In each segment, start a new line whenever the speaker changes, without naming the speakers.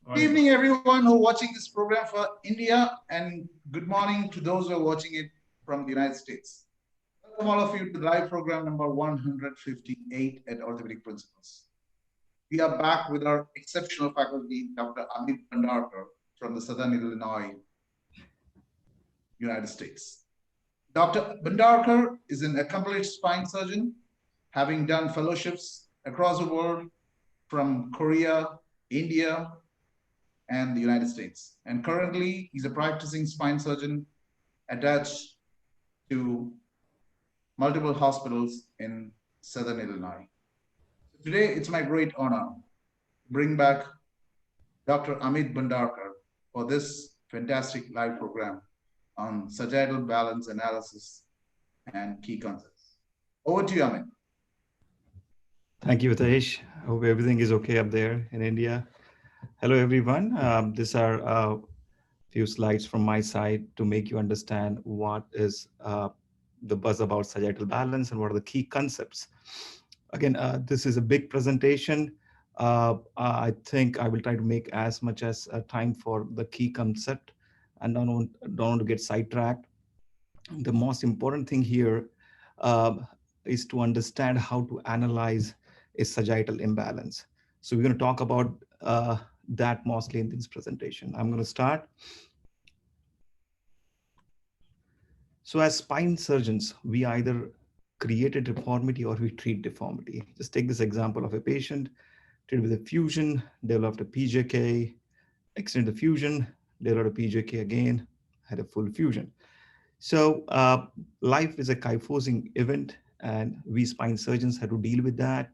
Good evening, everyone who are watching this program for India, and good morning to those who are watching it from the United States. Welcome all of you to the live program number 158 at Orthopedic Principles. We are back with our exceptional faculty, Dr. Amit Bhandarkar from the Southern Illinois, United States. Dr. Bhandarkar is an accomplished spine surgeon, having done fellowships across the world from Korea, India, and the United States. And currently, he's a practicing spine surgeon attached to multiple hospitals in Southern Illinois. So today, it's my great honor to bring back Dr. Amit Bhandarkar for this fantastic live program on sagittal balance analysis and key concepts. Over to you, Amit.
Thank you, Hitesh. I hope everything is okay up there in India. Hello, everyone. These are a few slides from my side to make you understand what is the buzz about sagittal balance and what are the key concepts. Again, this is a big presentation. I think I will try to make as much as time for the key concept and don't want to get sidetracked. The most important thing here is to understand how to analyze a sagittal imbalance. So we're going to talk about that mostly in this presentation. I'm going to start. So as spine surgeons, we either create a deformity or we treat deformity. Just take this example of a patient treated with a fusion, developed a PJK, extended the fusion, developed a PJK again, had a full fusion. So life is a kyphosing event, and we spine surgeons have to deal with that.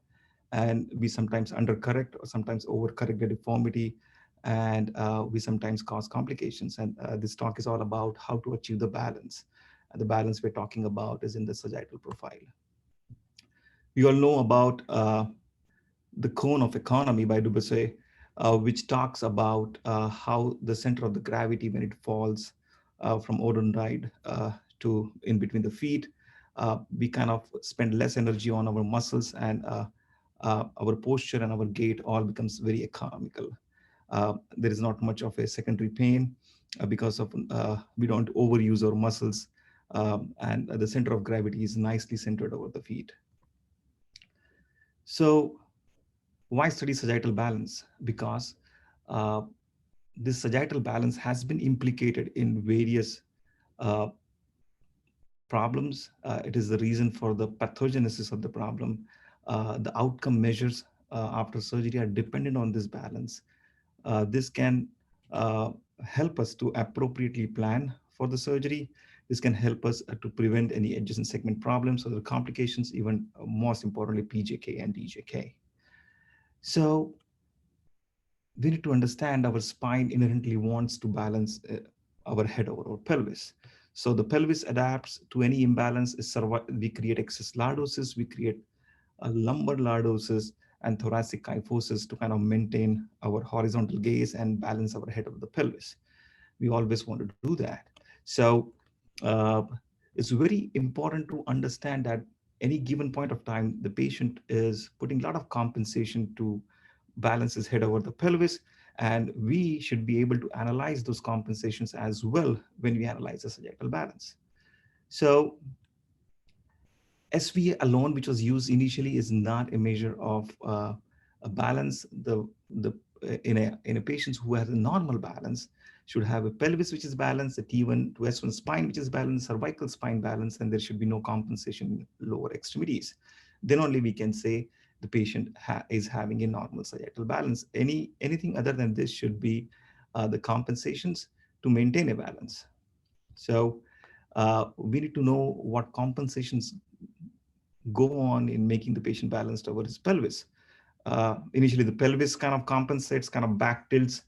And we sometimes undercorrect or sometimes overcorrect the deformity, and we sometimes cause complications. And this talk is all about how to achieve the balance. And the balance we're talking about is in the sagittal profile. We all know about the cone of economy by Dubusse, which talks about how the center of the gravity when it falls from Odonride to in between the feet, we kind of spend less energy on our muscles, and our posture and our gait all becomes very economical. There is not much of a secondary pain because of we don't overuse our muscles, and the center of gravity is nicely centered over the feet. So why study sagittal balance? Because this sagittal balance has been implicated in various problems. It is the reason for the pathogenesis of the problem. The outcome measures after surgery are dependent on this balance. This can help us to appropriately plan for the surgery. This can help us to prevent any adjacent segment problems or the complications, even most importantly, PJK and DJK. So we need to understand our spine inherently wants to balance our head over our pelvis. So the pelvis adapts to any imbalance. We create excess lordosis, we create a lumbar lordosis and thoracic kyphosis to kind of maintain our horizontal gaze and balance our head over the pelvis. We always want to do that. So it's very important to understand that any given point of time, the patient is putting a lot of compensation to balance his head over the pelvis, and we should be able to analyze those compensations as well when we analyze the sagittal balance. So SVA alone, which was used initially, is not a measure of a balance. In a patient who has a normal balance should have a pelvis which is balanced, a T1 to S1 spine which is balanced, cervical spine balance, and there should be no compensation in lower extremities. Then only we can say the patient is having a normal sagittal balance. Anything other than this should be the compensations to maintain a balance. So we need to know what compensations go on in making the patient balanced over his pelvis. Initially, the pelvis kind of compensates, kind of back tilts,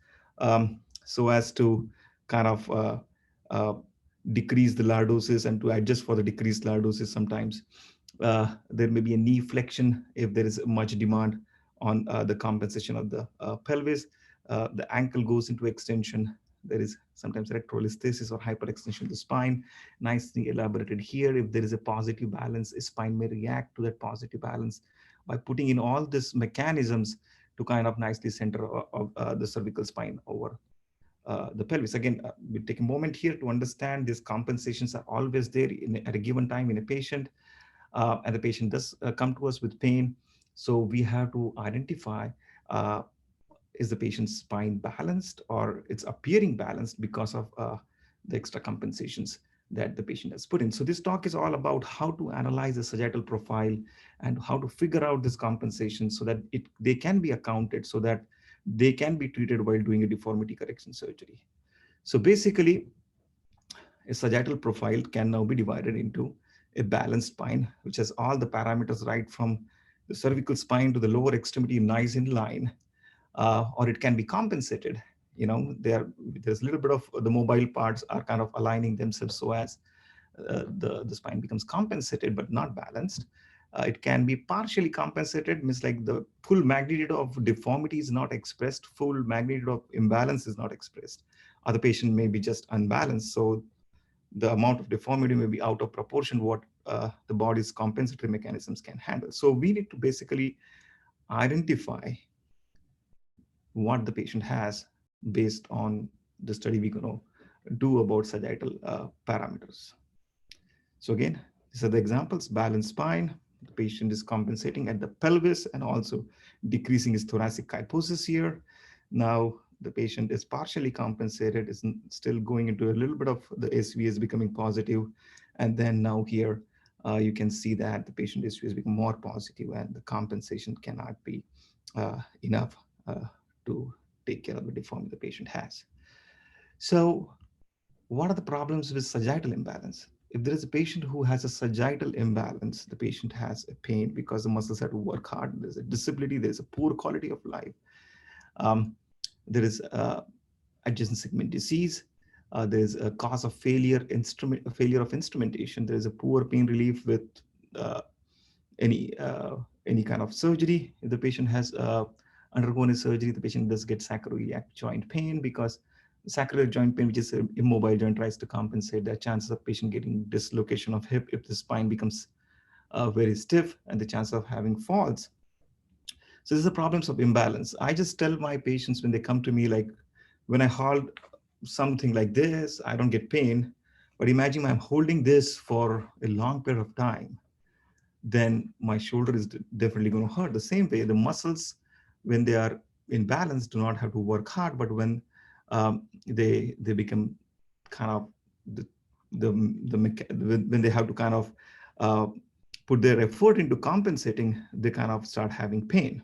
so as to kind of decrease the lordosis and to adjust for the decreased lordosis. Sometimes there may be a knee flexion if there is much demand on the compensation of the pelvis. The ankle goes into extension. There is sometimes retrolisthesis or hyperextension of the spine. Nicely elaborated here. If there is a positive balance, a spine may react to that positive balance. By putting in all these mechanisms to kind of nicely center of the cervical spine over the pelvis. Again, we take a moment here to understand these compensations are always there at a given time in a patient, and the patient does come to us with pain. So we have to identify, uh, is the patient's spine balanced or it's appearing balanced because of the extra compensations that the patient has put in. So this talk is all about how to analyze the sagittal profile and how to figure out this compensation so that they can be accounted, so that they can be treated while doing a deformity correction surgery. So basically, a sagittal profile can now be divided into a balanced spine, which has all the parameters right from the cervical spine to the lower extremity nice in line, or it can be compensated. There's a little bit of the mobile parts are kind of aligning themselves so as the spine becomes compensated but not balanced. It can be partially compensated, means like the full magnitude of deformity is not expressed, full magnitude of imbalance is not expressed, or the patient may be just unbalanced. So the amount of deformity may be out of proportion what the body's compensatory mechanisms can handle. So we need to basically identify what the patient has based on the study we're going to do about sagittal parameters. So again, these are the examples: balanced spine, the patient is compensating at the pelvis and also decreasing his thoracic kyphosis here. Now the patient is partially compensated, is still going into a little bit of the SV is becoming positive. And then now here, you can see that the patient SV has become more positive and the compensation cannot be enough to take care of the deformity the patient has. So what are the problems with sagittal imbalance? If there is a patient who has a sagittal imbalance, the patient has a pain because the muscles have to work hard. There's a disability. There's a poor quality of life. Um, there is adjacent segment disease. There's a cause of failure of instrumentation. There is a poor pain relief with uh, any kind of surgery. If the patient has undergone a surgery, the patient does get sacroiliac joint pain because sacroiliac joint pain, which is an immobile joint, tries to compensate the chances of patient getting dislocation of hip if the spine becomes very stiff, and the chance of having falls. So these are problems of imbalance. I just tell my patients when they come to me, like when I hold something like this, I don't get pain. But imagine I'm holding this for a long period of time, then my shoulder is definitely going to hurt. The same way, the muscles, when they are in balance, do not have to work hard, but when they become kind of when they have to kind of uh, put their effort into compensating, they kind of start having pain.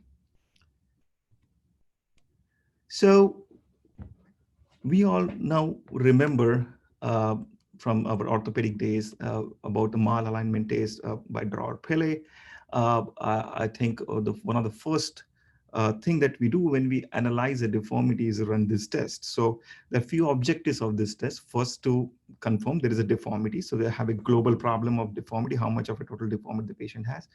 So we all now remember from our orthopedic days about the malalignment test by Drawer Pele. I think one of the first thing that we do when we analyze a deformity is run this test. So there are few objectives of this test. First, to confirm there is a deformity. So they have a global problem of deformity, how much of a total deformity the patient has.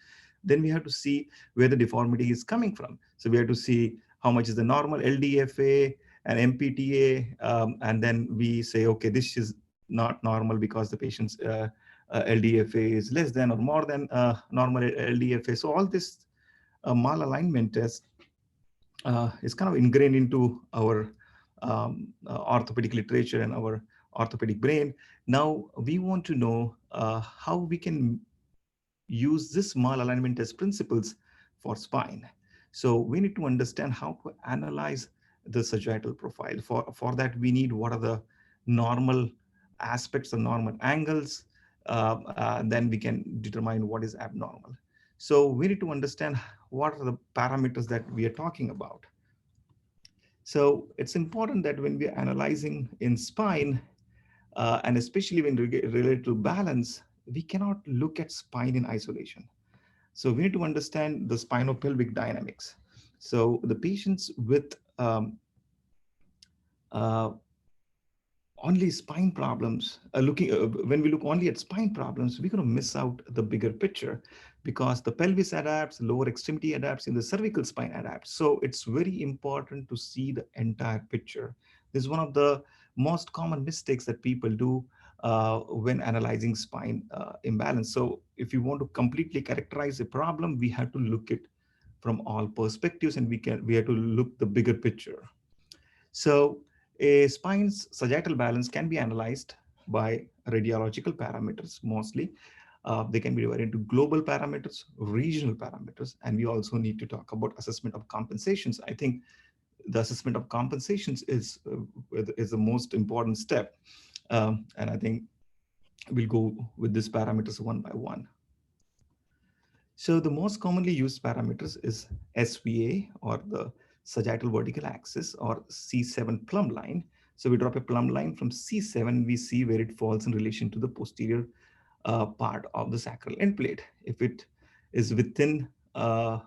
Then we have to see where the deformity is coming from. So we have to see how much is the normal LDFA and MPTA, and then we say, okay, this is not normal because the patient's LDFA is less than or more than normal LDFA. So all this malalignment test is kind of ingrained into our orthopedic literature and our orthopedic brain. Now we want to know how we can use this malalignment test principles for spine. So we need to understand how to analyze the sagittal profile. For that, we need what are the normal aspects, the normal angles, then we can determine what is abnormal. So we need to understand what are the parameters that we are talking about. So it's important that when we are analyzing in spine, and especially when related to balance, we cannot look at spine in isolation. So we need to understand the spinopelvic dynamics. So the patients with uh, only spine problems, when we look only at spine problems, we're going to miss out the bigger picture because the pelvis adapts, lower extremity adapts, and the cervical spine adapts. So it's very important to see the entire picture. This is one of the most common mistakes that people do when analyzing spine imbalance. So if you want to completely characterize a problem, we have to look at from all perspectives, and we have to look the bigger picture. So a spine's sagittal balance can be analyzed by radiological parameters mostly. They can be divided into global parameters, regional parameters, and we also need to talk about assessment of compensations. I think the assessment of compensations is the most important step. And I think we'll go with these parameters one by one. So the most commonly used parameters is SVA, or the sagittal vertical axis, or C7 plumb line. So we drop a plumb line from C7, we see where it falls in relation to the posterior part of the sacral end plate. If it is within 5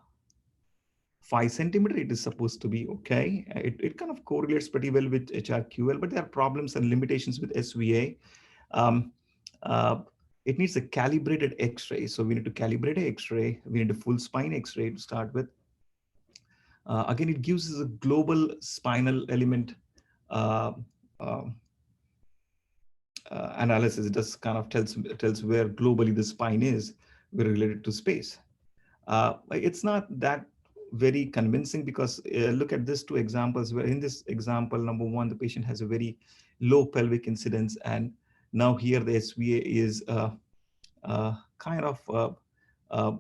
centimeter, it is supposed to be okay. It kind of correlates pretty well with HRQL, but there are problems and limitations with SVA. Um, uh, it needs a calibrated X-ray. So we need to calibrate an X-ray. We need a full spine X-ray to start with. Again, it gives us a global spinal element uh, uh, analysis. It just kind of tells where globally the spine is related to space. It's not that very convincing, because look at these two examples, where in this example, number one, the patient has a very low pelvic incidence, and now here the SVA is kind of uh,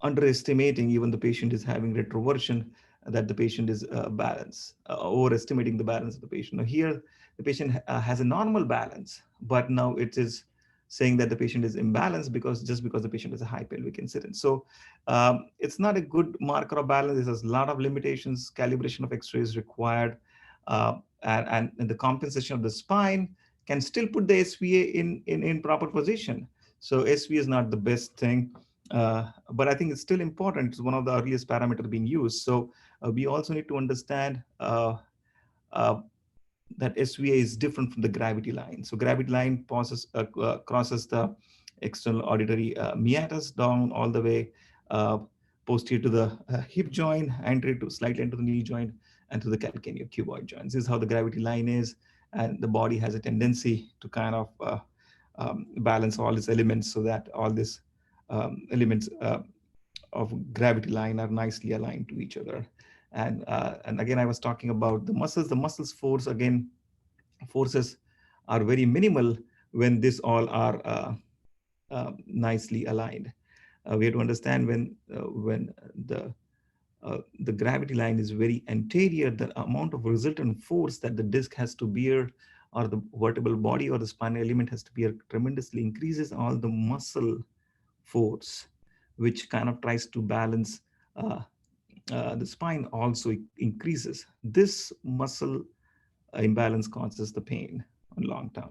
underestimating, even the patient is having retroversion, that the patient is overestimating the balance of the patient. Now here, the patient has a normal balance, but now it is saying that the patient is imbalanced just because the patient has a high pelvic incidence. So it's not a good marker of balance. There's a lot of limitations. Calibration of X-ray is required, and the compensation of the spine can still put the SVA in proper position. So SVA is not the best thing. But I think it's still important. It's one of the earliest parameters being used. So we also need to understand uh, that SVA is different from the gravity line. So gravity line crosses the external auditory meatus down all the way posterior to the hip joint, slightly into the knee joint, and to the calcaneal cuboid joint. This is how the gravity line is, and the body has a tendency to kind of balance all its elements so that all these elements of gravity line are nicely aligned to each other. And again, I was talking about the muscles. The muscles forces are very minimal when these all are nicely aligned. We have to understand when the gravity line is very anterior, the amount of resultant force that the disc has to bear, or the vertebral body or the spinal element has to bear, tremendously increases all the muscle force, which kind of tries to balance the spine, also increases. This muscle imbalance causes the pain on long term.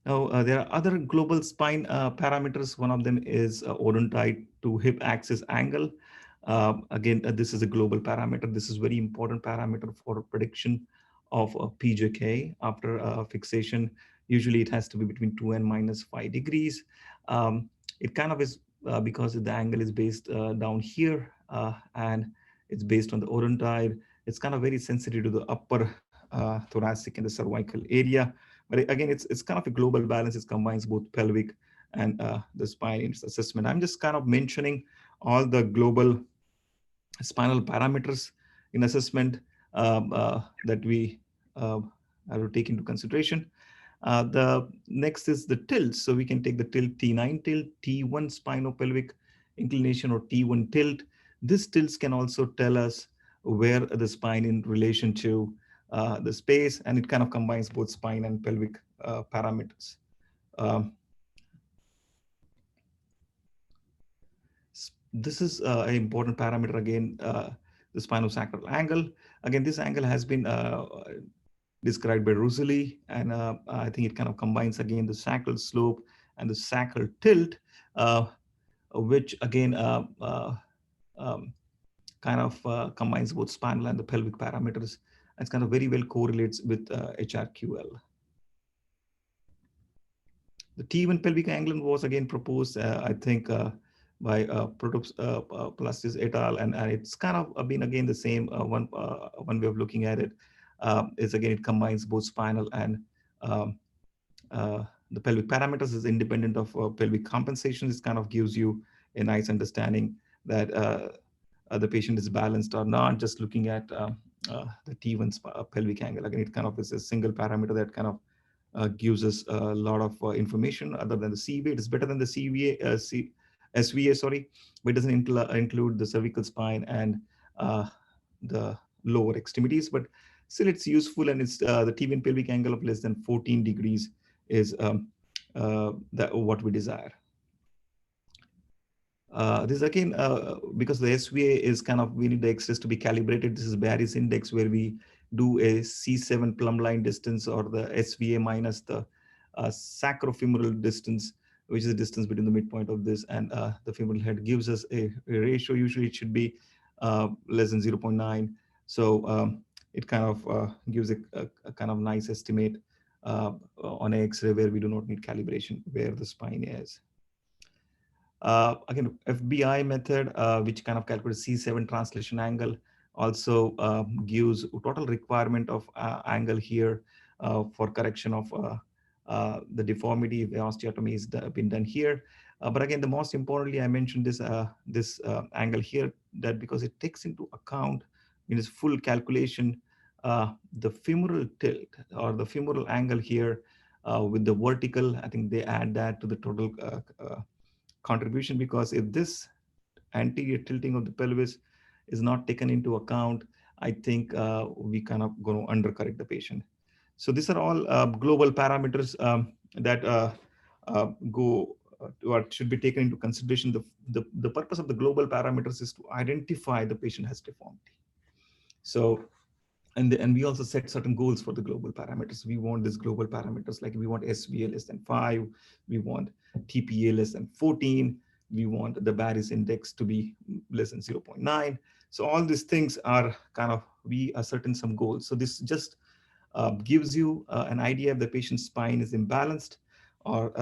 Now, there are other global spine parameters. One of them is odontite to hip axis angle. Again, this is a global parameter. This is very important parameter for prediction of PJK after fixation. Usually it has to be between 2 and -5 degrees. It kind of is because the angle is based down here, and it's based on the odontide. It's kind of very sensitive to the upper thoracic and the cervical area. But again, it's kind of a global balance. It combines both pelvic and the spine in its assessment. I'm just kind of mentioning all the global spinal parameters in assessment that we have to take into consideration. The next is the tilt. So we can take the tilt T9 tilt, T1 spinopelvic inclination, or T1 tilt. This tilts can also tell us where the spine in relation to the space, and it kind of combines both spine and pelvic parameters. Um, this is an important parameter again, the spinosacral angle. Again, this angle has been described by Roussouly, and I think it kind of combines again the sacral slope and the sacral tilt, which again kind of combines both spinal and the pelvic parameters. It's kind of very well correlates with HRQL. The T1 pelvic angle was again proposed, I think, by Plastis et al. And it's kind of been again the same one way of looking at it. Is again, it combines both spinal and the pelvic parameters is independent of pelvic compensation. This kind of gives you a nice understanding that the patient is balanced or not, just looking at the T1 pelvic angle. Again, it kind of is a single parameter that kind of gives us a lot of information other than the CVA. It is better than the SVA, sorry, but it doesn't include the cervical spine and the lower extremities. But still, it's useful, and it's the T1 pelvic angle of less than 14 degrees is what we desire. This again, because the SVA is kind of, we need the X-rays to be calibrated. This is Barry's index, where we do a C7 plumb line distance, or the SVA minus the sacrofemoral distance, which is the distance between the midpoint of this and the femoral head, gives us a ratio. Usually it should be less than 0.9. So it kind of gives a kind of nice estimate on an X-ray where we do not need calibration, where the spine is. Again, FBI method, which kind of calculates C7 translation angle, also gives total requirement of angle here for correction of the deformity if the osteotomy is been done here. But again, the most importantly, I mentioned this angle here, that because it takes into account in its full calculation the femoral tilt, or the femoral angle here with the vertical. I think they add that to the total contribution, because if this anterior tilting of the pelvis is not taken into account, I think we kind of going to undercorrect the patient. So these are all global parameters that go or should be taken into consideration. The purpose of the global parameters is to identify the patient has deformity. So and we also set certain goals for the global parameters. We want these global parameters, like we want SVA less than 5, we want TPA less than 14, we want the Barry's index to be less than 0.9. So all these things are kind of, we are setting some goals. So this just gives you an idea if the patient's spine is imbalanced, or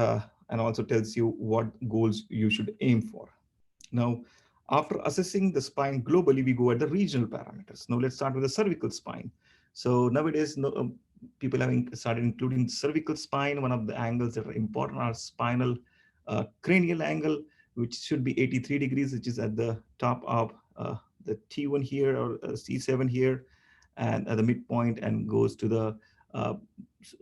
and also tells you what goals you should aim for. Now, after assessing the spine globally, we go at the regional parameters. Now, let's start with the cervical spine. So nowadays, people have started including cervical spine. One of the angles that are important are spinal cranial angle, which should be 83 degrees, which is at the top of the T1 here, or C7 here, and at the midpoint, and goes to the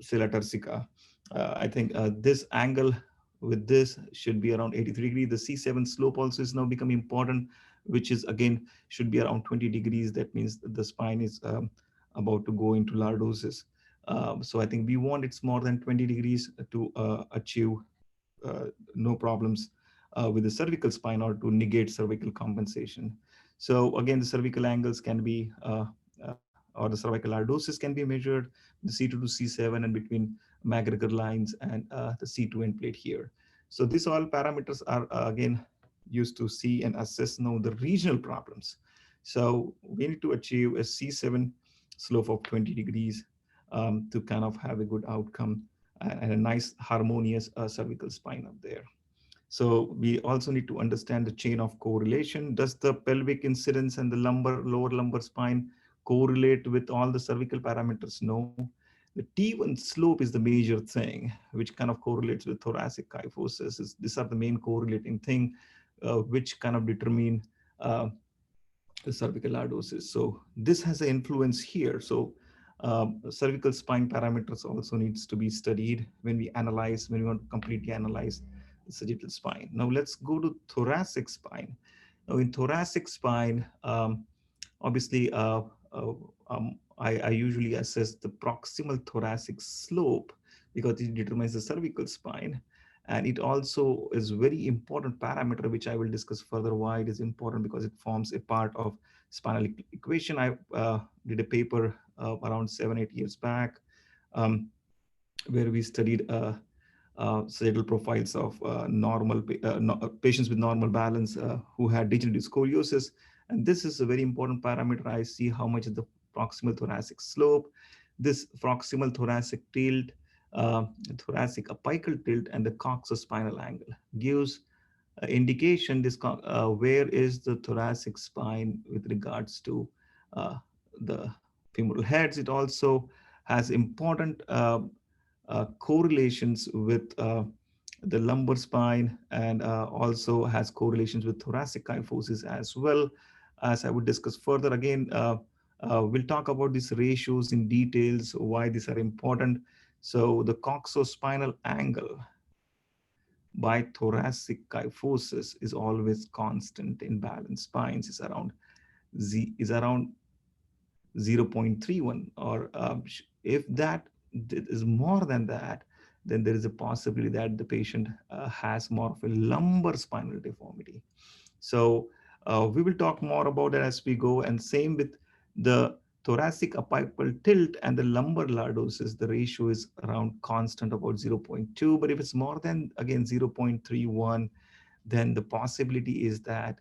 sella turcica. I think this angle with this should be around 83 degrees. The C7 slope also is now becoming important, which is again should be around 20 degrees. That means the spine is about to go into lordosis. So I think we want it's more than 20 degrees to achieve no problems with the cervical spine, or to negate cervical compensation. So again, the cervical angles can be or the cervical lordosis can be measured, the C2 to C7 and between McGregor lines and the C2 end plate here. So these all parameters are again used to see and assess now the regional problems. So we need to achieve a C7 slope of 20 degrees to kind of have a good outcome and a nice harmonious cervical spine up there. So we also need to understand the chain of correlation. Does the pelvic incidence and the lower lumbar spine correlate with all the cervical parameters? No. The T1 slope is the major thing, which kind of correlates with thoracic kyphosis. These are the main correlating thing, which kind of determine the cervical lordosis. So this has an influence here. So cervical spine parameters also needs to be studied when we want to completely analyze the sagittal spine. Now let's go to thoracic spine. Now in thoracic spine, obviously, I usually assess the proximal thoracic slope because it determines the cervical spine. And it also is very important parameter, which I will discuss further why it is important, because it forms a part of spinal equation. I did a paper around 7-8 years back where we studied sagittal profiles of patients with normal balance who had degenerative scoliosis. And this is a very important parameter. I see how much is the proximal thoracic slope, this proximal thoracic tilt, thoracic apical tilt, and the coxospinal angle gives indication this where is the thoracic spine with regards to the femoral heads. It also has important correlations with the lumbar spine, and also has correlations with thoracic kyphosis as well, as I would discuss further. Again, we'll talk about these ratios in details, why these are important. So the coxospinal angle by thoracic kyphosis is always constant in balanced spines, is around 0.31, or if that is more than that, then there is a possibility that the patient has more of a lumbar spinal deformity. So we will talk more about that as we go. And same with the thoracic apical tilt and the lumbar lordosis, the ratio is around constant, about 0.2. But if it's more than, again, 0.31, then the possibility is that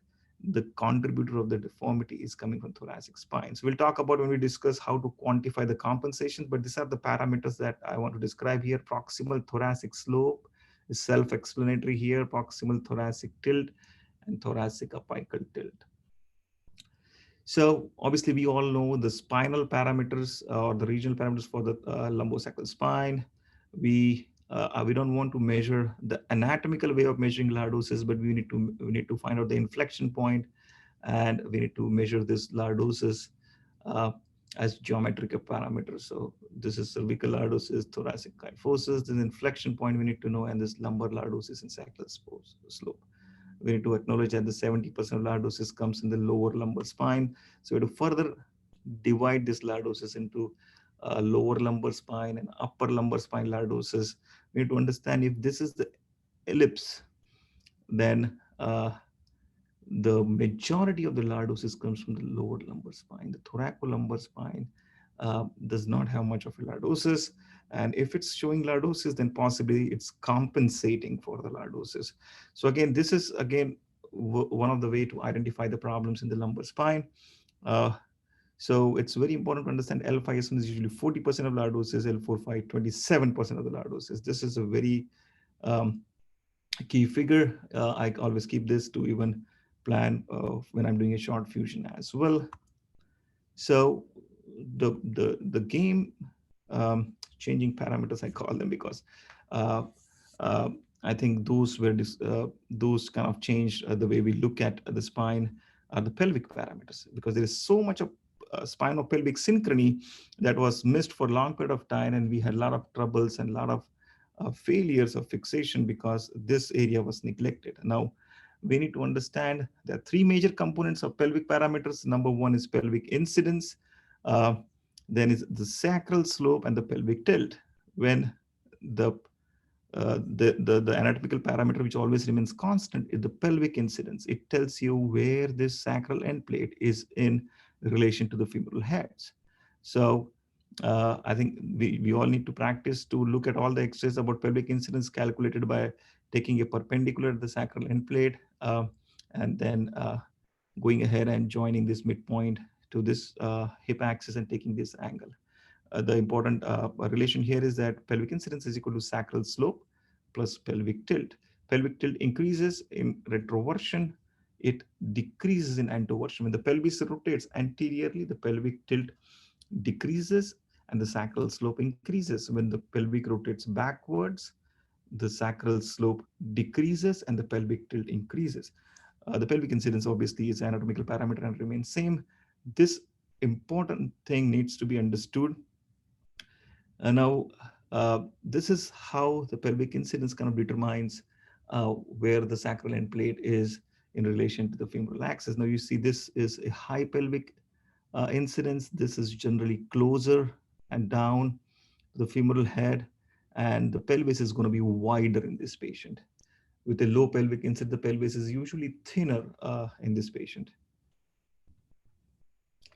the contributor of the deformity is coming from thoracic spine. So we'll talk about when we discuss how to quantify the compensation, but these are the parameters that I want to describe here. Proximal thoracic slope is self-explanatory here, proximal thoracic tilt and thoracic apical tilt. So obviously we all know the spinal parameters or the regional parameters for the lumbosacral spine. We don't want to measure the anatomical way of measuring lordosis, but we need to find out the inflection point, and we need to measure this lordosis uh, as geometric parameters. So this is cervical lordosis, thoracic kyphosis, this inflection point we need to know, and this lumbar lordosis and sacral slope. We need to acknowledge that the 70% of lordosis comes in the lower lumbar spine. So we have to further divide this lordosis into lower lumbar spine and upper lumbar spine lordosis. We need to understand if this is the ellipse, then the majority of the lordosis comes from the lower lumbar spine. The thoracolumbar spine does not have much of a lordosis. And if it's showing lordosis, then possibly it's compensating for the lordosis. So again, this is again one of the way to identify the problems in the lumbar spine. Uh, so it's very important to understand L5S1 is usually 40% of lordosis, L45 27% of the lordosis. This is a very um, key figure. I always keep this to even plan when I'm doing a short fusion as well. So the game changing parameters, I call them, because uh, uh, I think those kind of changed the way we look at the spine, the pelvic parameters, because there is so much of spinopelvic synchrony that was missed for a long period of time, and we had a lot of troubles and a lot of failures of fixation because this area was neglected. Now, we need to understand there are three major components of pelvic parameters. Number one is pelvic incidence, uh, then is the sacral slope and the pelvic tilt. When the anatomical parameter which always remains constant is the pelvic incidence. It tells you where this sacral end plate is in relation to the femoral heads. So I think we all need to practice to look at all the x-rays about pelvic incidence calculated by taking a perpendicular at the sacral end plate, and then going ahead and joining this midpoint to this hip axis and taking this angle. The important relation here is that pelvic incidence is equal to sacral slope plus pelvic tilt. Pelvic tilt increases in retroversion, it decreases in anteversion. When the pelvis rotates anteriorly, the pelvic tilt decreases and the sacral slope increases. When the pelvic rotates backwards, the sacral slope decreases and the pelvic tilt increases. The pelvic incidence obviously is an anatomical parameter and remains same. This important thing needs to be understood. Now, this is how the pelvic incidence kind of determines where the sacral end plate is in relation to the femoral axis. Now you see this is a high pelvic incidence. This is generally closer and down to the femoral head, and the pelvis is going to be wider in this patient. With a low pelvic incidence, the pelvis is usually thinner in this patient.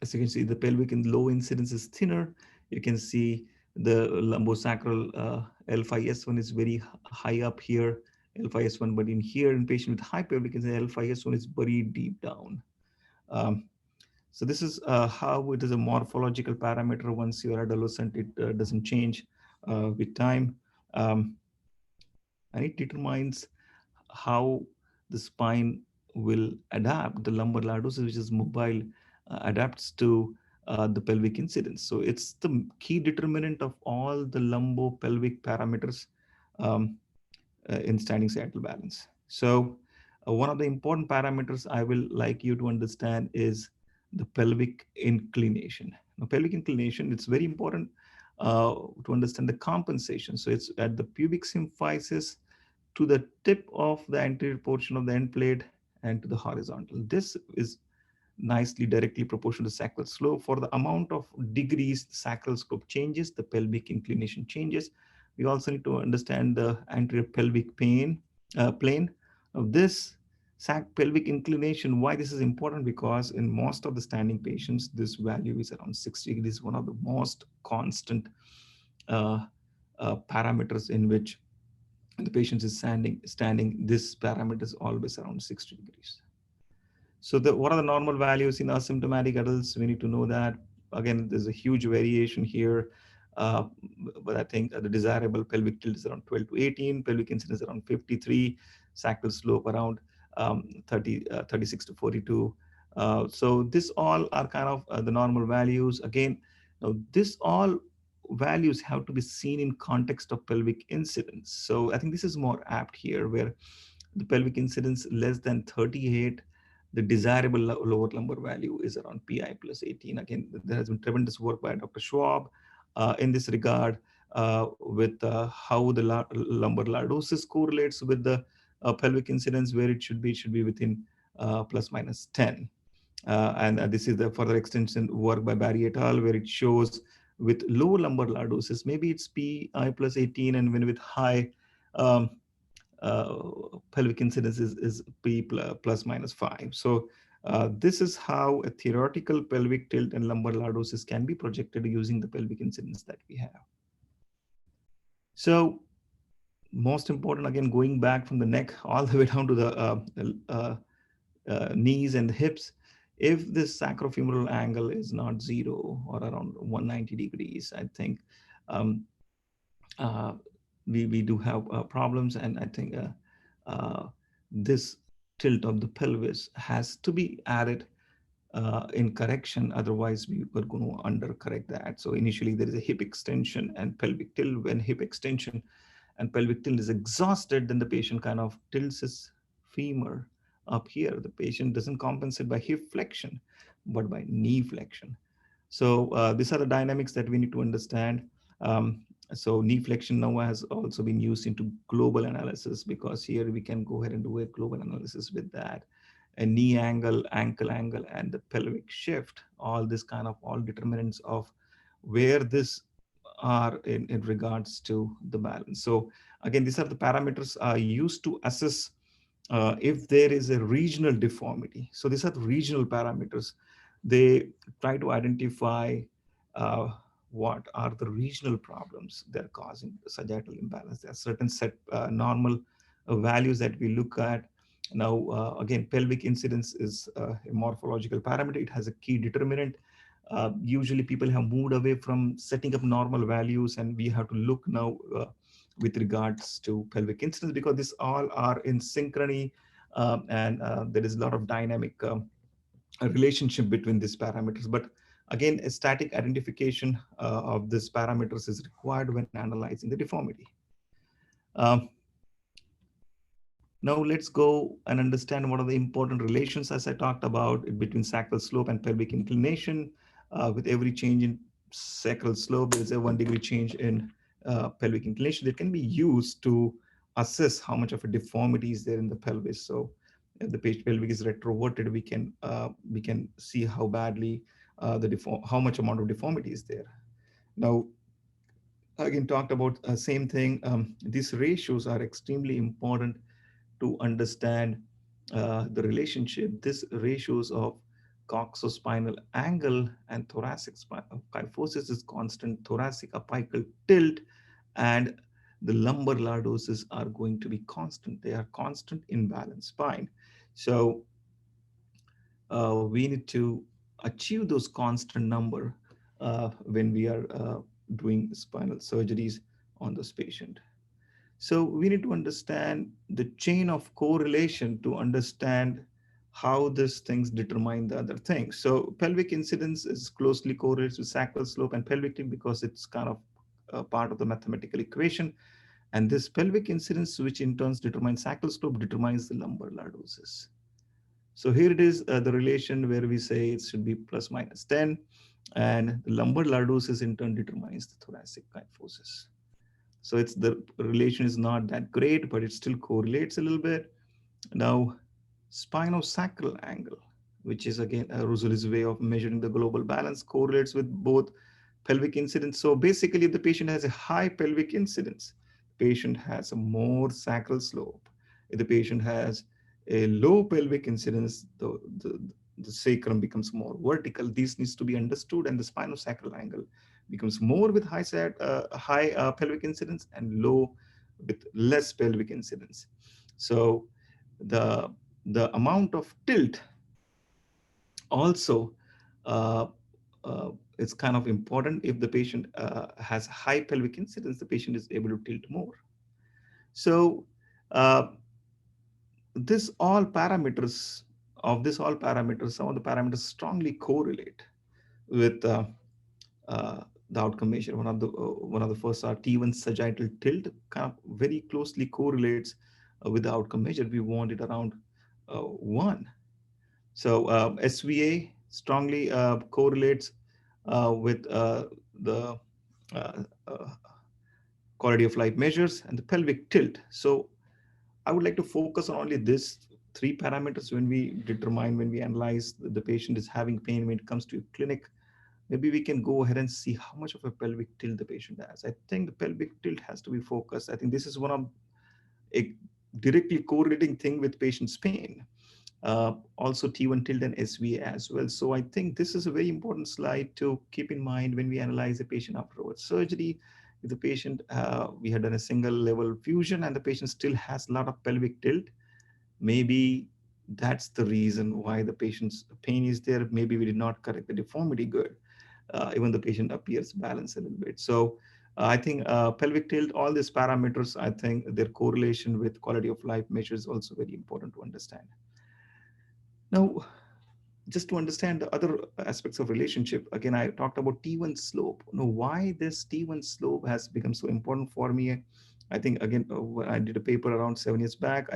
As you can see, the pelvic in low incidence is thinner. You can see the lumbosacral L5S1 is very high up here, L5S1, but in here in patient with high pelvic incidence, L5S1 is buried deep down. So this is how it is a morphological parameter. Once you are adolescent, it doesn't change with time. And it determines how the spine will adapt. The lumbar lordosis, which is mobile, adapts to the pelvic incidence. So it's the key determinant of all the lumbo-pelvic parameters um, in standing Sagittal balance. So one of the important parameters I will like you to understand is the pelvic inclination. Now, pelvic inclination, it's very important to understand the compensation. So it's at the pubic symphysis to the tip of the anterior portion of the end plate and to the horizontal. This is nicely directly proportional to sacral slope. For the amount of degrees the sacral slope changes, the pelvic inclination changes. We also need to understand the anterior pelvic plane. Now this pelvic inclination, why this is important? Because in most of the standing patients, this value is around 60 degrees, one of the most constant uh, parameters in which the patient is standing. This parameter is always around 60 degrees. So what are the normal values in asymptomatic adults? We need to know that. Again, there's a huge variation here, uh, but I think the desirable pelvic tilt is around 12 to 18, pelvic incidence around 53, sacral slope around 36 to 42. So this all are kind of the normal values. Again, now this all values have to be seen in context of pelvic incidence. So I think this is more apt here, where the pelvic incidence less than 38, the desirable lower lumbar value is around pi plus 18. Again, there has been tremendous work by Dr. Schwab in this regard with how the lumbar lordosis correlates with the pelvic incidence, where it should be within plus minus 10. And this is the further extension work by Barry et al., where it shows with low lumbar lordosis, maybe it's pi plus 18, and when with high um, uh, pelvic incidence is P plus minus 5. So this is how a theoretical pelvic tilt and lumbar lordosis can be projected using the pelvic incidence that we have. So most important, again, going back from the neck all the way down to the knees and the hips, if this sacrofemoral angle is not zero or around 190 degrees, I think um, uh, we do have problems. And I think this tilt of the pelvis has to be added in correction. Otherwise, we were going to undercorrect that. So initially, there is a hip extension and pelvic tilt. When hip extension and pelvic tilt is exhausted, then the patient kind of tilts his femur up here. The patient doesn't compensate by hip flexion, but by knee flexion. So these are the dynamics that we need to understand. Um, so knee flexion now has also been used into global analysis, because here we can go ahead and do a global analysis with that. A knee angle, ankle angle, and the pelvic shift, all this kind of all determinants of where this are in regards to the balance. So again, these are the parameters used to assess if there is a regional deformity. So these are the regional parameters. They try to identify uh, what are the regional problems that are causing the sagittal imbalance. There are certain set normal values that we look at. Now, again, pelvic incidence is a morphological parameter. It has a key determinant. Usually people have moved away from setting up normal values, and we have to look now with regards to pelvic incidence, because these all are in synchrony, and there is a lot of dynamic relationship between these parameters. But again, a static identification of these parameters is required when analyzing the deformity. Um, Now let's go and understand what are the important relations, as I talked about, between sacral slope and pelvic inclination. With every change in sacral slope, there is a 1 degree change in pelvic inclination that can be used to assess how much of a deformity is there in the pelvis. So if the pelvic is retroverted, we can see how badly how much amount of deformity is there. Now, again, talked about same thing. These ratios are extrememely important to understand the relationship. This ratios of coxospinal angle and thoracic kyphosis is constant, thoracic apical tilt, and the lumbar lordosis are going to be constant. They are constant in balanced spine. So we need to achieve those constant number when we are doing spinal surgeries on this patient. So we need to understand the chain of correlation to understand how these things determine the other things. So pelvic incidence is closely correlates with sacral slope and pelvic tilt because it's kind of a part of the mathematical equation. And this pelvic incidence, which in turn determines sacral slope, determines the lumbar lordosis. So here it is, the relation where we say it should be plus minus 10, and the lumbar lordosis in turn determines the thoracic kyphosis. So it's the relation is not that great, but it still correlates a little bit. Now, spinosacral angle, which is again a Roussouly's way of measuring the global balance, correlates with both pelvic incidence. So basically, if the patient has a high pelvic incidence, the patient has a more sacral slope. If the patient has a low pelvic incidence, the sacrum becomes more vertical. This needs to be understood, and the spinosacral angle becomes more with high pelvic incidence and low with less pelvic incidence. So the the amount of tilt also uh, uh, is kind of important. If the patient has high pelvic incidence, the patient is able to tilt more. So uh, this all parameters all parameters, some of the parameters strongly correlate with the outcome measure. One of the first are T1 sagittal tilt, kind of very closely correlates with the outcome measure. We want it around 1. So SVA strongly correlates with the uh, uh, quality of life measures and the pelvic tilt. So I would like to focus on only these 3 parameters when we analyze the patient is having pain when it comes to clinic. Maybe we can go ahead and see how much of a pelvic tilt the patient has. I think the pelvic tilt has to be focused. I think this is one of a directly correlating thing with patient's pain. Also T1 tilt and SVA as well. So I think this is a very important slide to keep in mind when we analyze a patient afterwards surgery. If the patient, we had done a single level fusion and the patient still has a lot of pelvic tilt, maybe that's the reason why the patient's pain is there. Maybe we did not correct the deformity good. Even the patient appears balanced a little bit. So I think pelvic tilt, all these parameters, I think their correlation with quality of life measures is also very important to understand. Now, just to understand the other aspects of relationship, again, I talked about T1 slope. Now, why this T1 slope has become so important for me? I think, again, when I did a paper around 7 years back,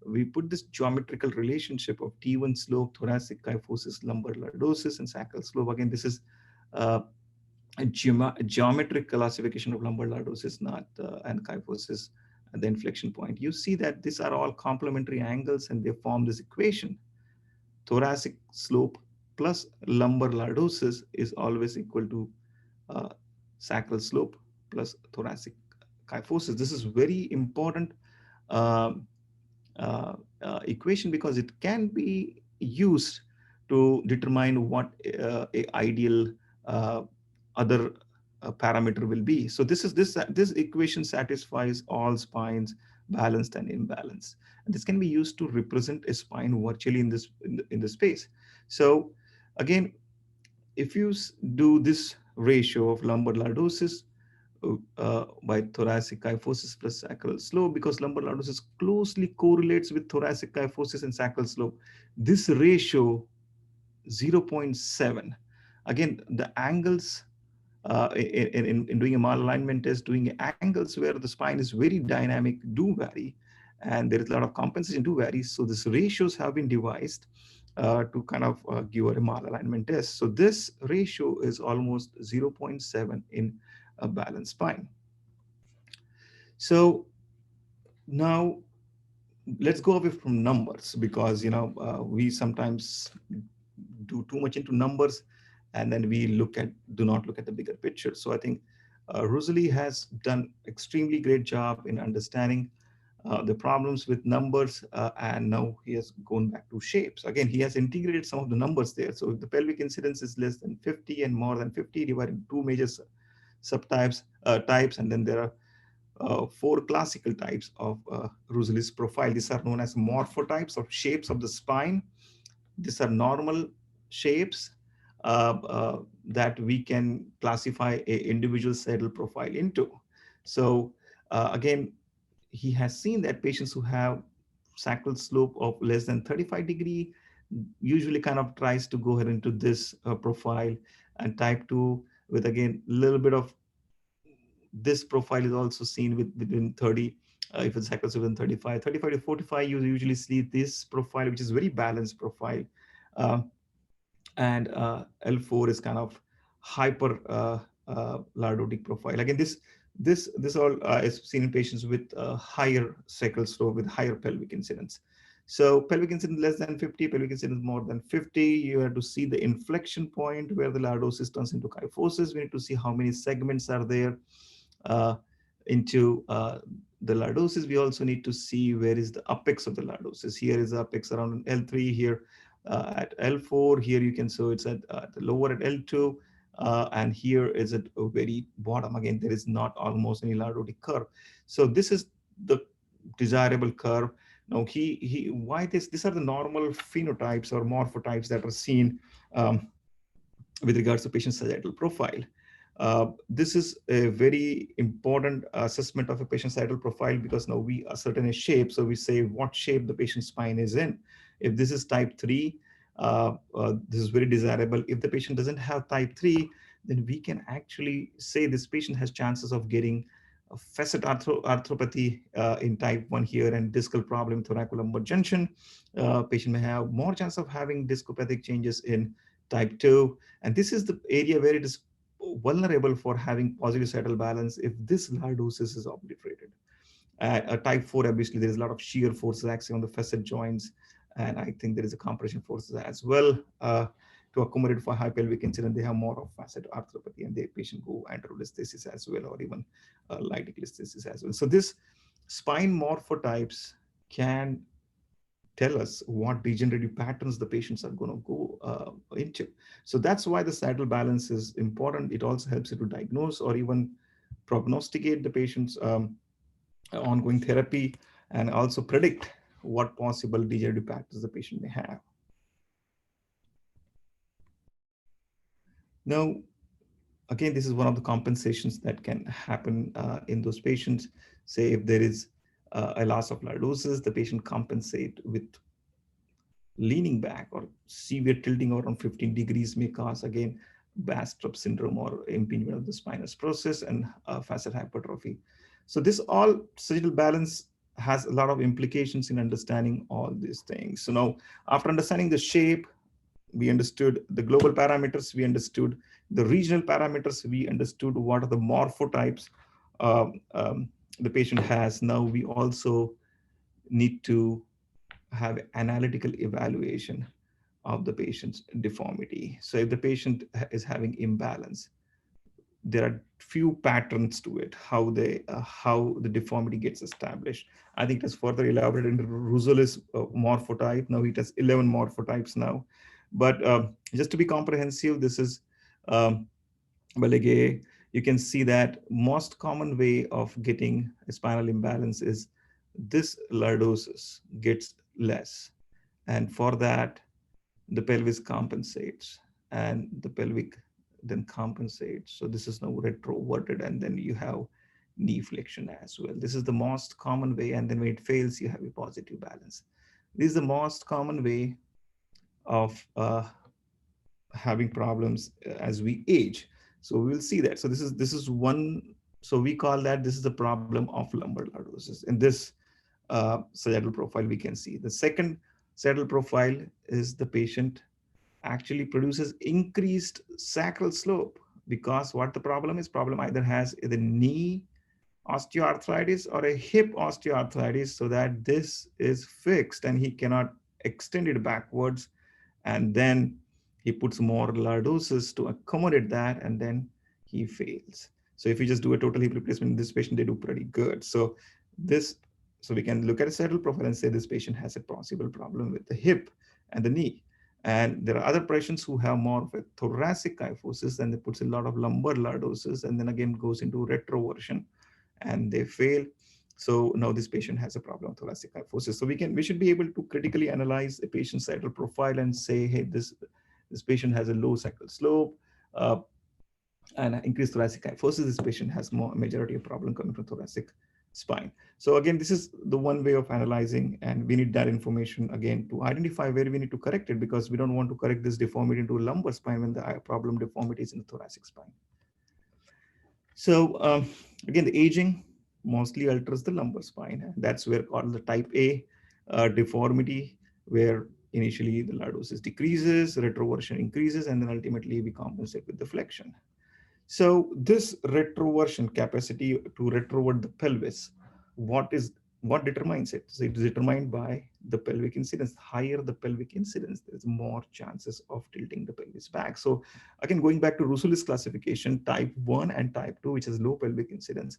we put this geometrical relationship of T1 slope, thoracic kyphosis, lumbar lordosis, and sacral slope. Again, this is uh, a geometric classification of lumbar lordosis, not and kyphosis at the inflection point. You see that these are all complementary angles and they form this equation. Thoracic slope plus lumbar lordosis is always equal to uh, sacral slope plus thoracic kyphosis. This is very important um, equation because it can be used to determine what a ideal uh, other parameter will be. So this equation satisfies all spines, balanced and imbalanced, and this can be used to represent a spine virtually in the space. So again, if you do this ratio of lumbar lordosis by thoracic kyphosis plus sacral slope, because lumbar lordosis closely correlates with thoracic kyphosis and sacral slope, this ratio 0.7. Again, the angles in doing a malalignment test, doing angles where the spine is very dynamic do vary, and there is a lot of compensation do vary. So these ratios have been devised to kind of give a malalignment test. So this ratio is almost 0.7 in a balanced spine. So now let's go away from numbers because we sometimes do too much into numbers and then we do not look at the bigger picture. So I think Roussouly has done extremely great job in understanding the problems with numbers, and now he has gone back to shapes. Again, he has integrated some of the numbers there. So if the pelvic incidence is less than 50 and more than 50, divided into 2 major subtypes types, and then there are 4 classical types of Roussouly's profile. These are known as morphotypes of shapes of the spine. These are normal shapes that we can classify a individual saddle profile into. So again, he has seen that patients who have sacral slope of less than 35 degree usually kind of tries to go ahead into this profile, and type 2 with again a little bit of this profile is also seen with between 30, if it's cycles within 35 to 45, you usually see this profile, which is very balanced profile. Uh, and L4 is kind of hyper lordotic profile. Again, this all is seen in patients with higher sacral slope with higher pelvic incidence. So pelvic incidence less than 50, pelvic incidence more than 50, you have to see the inflection point where the lordosis turns into kyphosis. We need to see how many segments are there uh, into the lordosis. We also need to see where is the apex of the lordosis. Here is the apex around L3, here at L4. Here you can, so it's at the lower at L2. And here is at a very bottom. Again, there is not almost any lordotic curve. So this is the desirable curve. Now, why this? These are the normal phenotypes or morphotypes that are seen with regards to patient sagittal profile. This is a very important assessment of a patient sagittal profile, because now we ascertain a shape. So we say what shape the patient's spine is in. If this is type 3, this is very desirable. If the patient doesn't have type 3, then we can actually say this patient has chances of getting a facet arthropathy in type 1 here, and discal problem, thoracolumbar junction. Patient may have more chance of having discopathic changes in type 2. And this is the area where it is vulnerable for having positive sagittal balance if this lordosis is obliterated. Type 4, obviously, there is a lot of shear forces acting on the facet joints, and I think there is a compression forces as well. To accommodate for high pelvic incidence, they have more of facet arthropathy, and the patient go anterolisthesis as well, or even lytic listhesis as well. So this spine morphotypes can tell us what degenerative patterns the patients are going to go into. So that's why the sagittal balance is important. It also helps you to diagnose or even prognosticate the patient's ongoing therapy, and also predict what possible degenerative patterns the patient may have. Now, again, this is one of the compensations that can happen in those patients. Say if there is a loss of lordosis, the patient compensate with leaning back, or severe tilting around 15 degrees may cause, again, Bastrop syndrome or impingement of the spinous process and facet hypertrophy. So this all sagittal balance has a lot of implications in understanding all these things. So now, after understanding the shape, we understood the global parameters, we understood the regional parameters, we understood what are the morphotypes the patient has. Now we also need to have analytical evaluation of the patient's deformity. So if the patient is having imbalance, there are few patterns to it, how the deformity gets established. I think it is further elaborated into Roussouly's morphotype. Now it has 11 morphotypes now. But just to be comprehensive, this is Balege. You can see that most common way of getting a spinal imbalance is this lordosis gets less. And for that, the pelvis compensates, and the pelvic then compensates. So this is now retroverted, and then you have knee flexion as well. This is the most common way, and then when it fails, you have a positive balance. This is the most common way of having problems as we age. So we will see that. So this is one. So we call that this is the problem of lumbar lordosis. In this sagittal profile, we can see the second sagittal profile is the patient actually produces increased sacral slope, because what the problem is, problem either has the knee osteoarthritis or a hip osteoarthritis, so that this is fixed and he cannot extend it backwards, and then he puts more lordosis to accommodate that, and then he fails. So if you just do a total hip replacement in this patient, they do pretty good. So this, so we can look at a sagittal profile and say this patient has a possible problem with the hip and the knee. And there are other patients who have more of a thoracic kyphosis, and they puts a lot of lumbar lordosis, and then again goes into retroversion, and they fail. So now this patient has a problem with thoracic kyphosis. So we should be able to critically analyze a patient's sagittal profile and say, hey, this patient has a low sacral slope and increased thoracic kyphosis. This patient has more majority of problem coming from thoracic spine. So again, this is the one way of analyzing, and we need that information again to identify where we need to correct it, because we don't want to correct this deformity into a lumbar spine when the problem deformity is in the thoracic spine. So again, the aging mostly alters the lumbar spine. That's where called the type A deformity, where initially the lordosis decreases, retroversion increases, and then ultimately we compensate with the flexion. So this retroversion capacity to retrovert the pelvis, what determines it? So it is determined by the pelvic incidence. Higher the pelvic incidence, there's more chances of tilting the pelvis back. So again, going back to Roussouly's classification, type 1 and type 2, which is low pelvic incidence,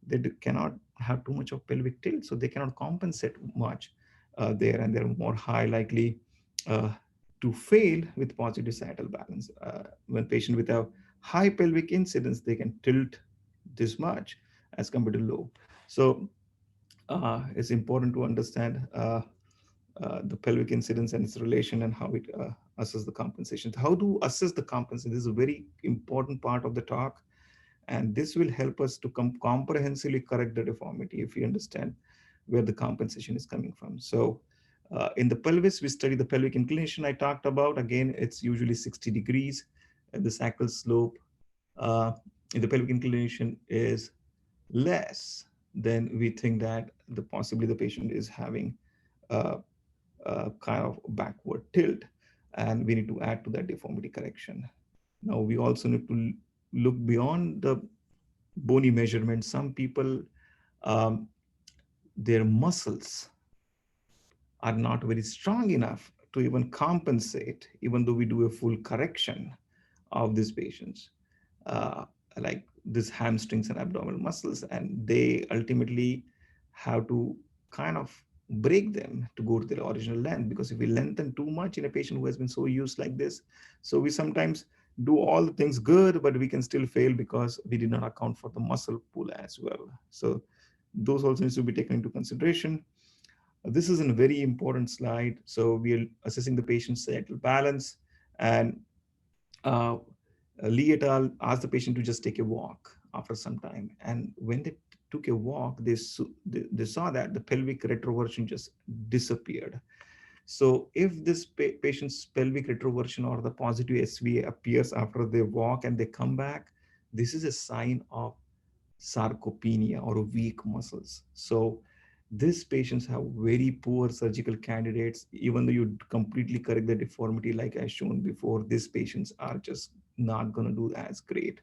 they cannot have too much of pelvic tilt, so they cannot compensate much there, and they're more high likely uh, to fail with positive sagittal balance. When patient with a high pelvic incidence, they can tilt this much as compared to low. So it's important to understand the pelvic incidence and its relation and how it assess the compensation. How to assess the compensation? This is a very important part of the talk, and this will help us to comprehensively correct the deformity if we understand where the compensation is coming from. So in the pelvis, we study the pelvic inclination I talked about. Again, it's usually 60 degrees. And the sacral slope in the pelvic inclination is less, then we think that possibly the patient is having a kind of backward tilt, and we need to add to that deformity correction. Now we also need to look beyond the bony measurement. Some people, um, their muscles are not very strong enough to even compensate, even though we do a full correction of these patients, uh, like these hamstrings and abdominal muscles, and they ultimately have to kind of break them to go to their original length, because if we lengthen too much in a patient who has been so used like this, so we sometimes do all the things good, but we can still fail because we did not account for the muscle pull as well. So those also needs to be taken into consideration. This is a very important slide. So we are assessing the patient's sagittal balance, and uh, Lee et al. Asked the patient to just take a walk after some time. And when they took a walk, they saw that the pelvic retroversion just disappeared. So if this patient's pelvic retroversion or the positive SVA appears after they walk and they come back, this is a sign of sarcopenia or weak muscles. So these patients have very poor surgical candidates. Even though you completely correct the deformity, like I shown before, these patients are just not going to do as great.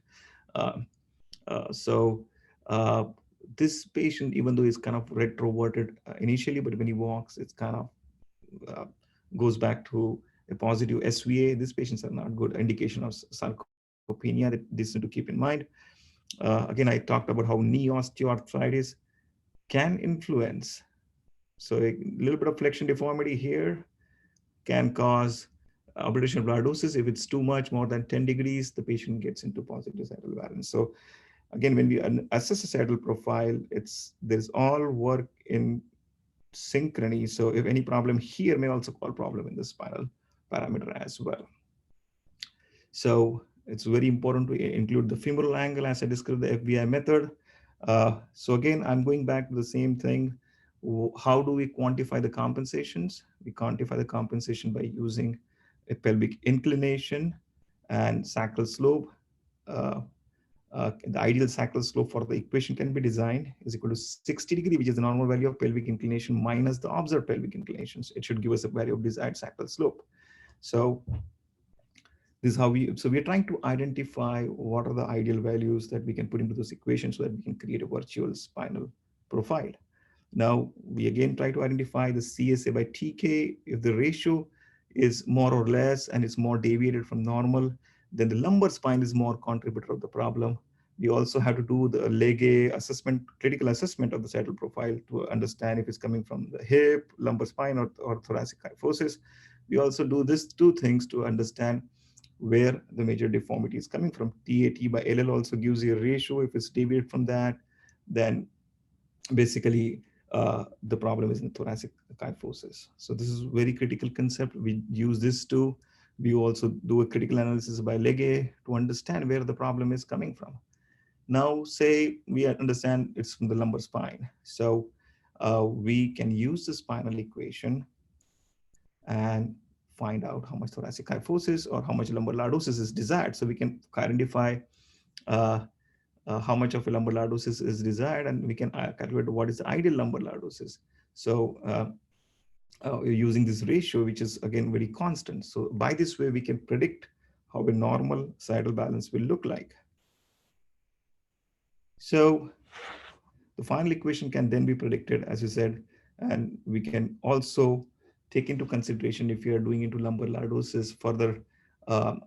Uh, so uh, this patient, even though he's kind of retroverted initially, but when he walks, it's kind of uh, goes back to a positive SVA. These patients are not good indication of sarcopenia. That this need to keep in mind. Again, I talked about how knee osteoarthritis can influence. So a little bit of flexion deformity here can cause ablation of lordosis. If it's too much, more than 10 degrees, the patient gets into positive sagittal balance. So again, when we assess a sagittal profile, there's all work in synchrony. So if any problem here may also call problem in the spinal parameter as well. So it's very important to include the femoral angle as I described the FBI method. So again, I'm going back to the same thing. How do we quantify the compensations? We quantify the compensation by using a pelvic inclination and sacral slope. The ideal sacral slope for the equation can be designed is equal to 60 degree, which is the normal value of pelvic inclination minus the observed pelvic inclinations. It should give us a value of desired sacral slope. So this is how we are trying to identify what are the ideal values that we can put into those equations so that we can create a virtual spinal profile. Now, we again try to identify the CSA by TK. If the ratio is more or less and it's more deviated from normal, then the lumbar spine is more contributor of the problem. We also have to do the leg assessment, critical assessment of the sagittal profile to understand if it's coming from the hip, lumbar spine, or thoracic kyphosis. We also do these two things to understand where the major deformity is coming from. TAT by LL also gives you a ratio. If it's deviated from that, then basically the problem is in thoracic kyphosis. So this is very critical concept. We use this too. We also do a critical analysis by leg to understand where the problem is coming from. Now, say we understand it's from the lumbar spine. So we can use the spinal equation and find out how much thoracic kyphosis or how much lumbar lordosis is desired. So we can identify uh, how much of a lumbar lordosis is desired, and we can calculate what is the ideal lumbar lordosis. So using this ratio, which is again very constant. So by this way, we can predict how a normal sagittal balance will look like. So the final equation can then be predicted, as you said, and we can also take into consideration if you are doing into lumbar lordosis, further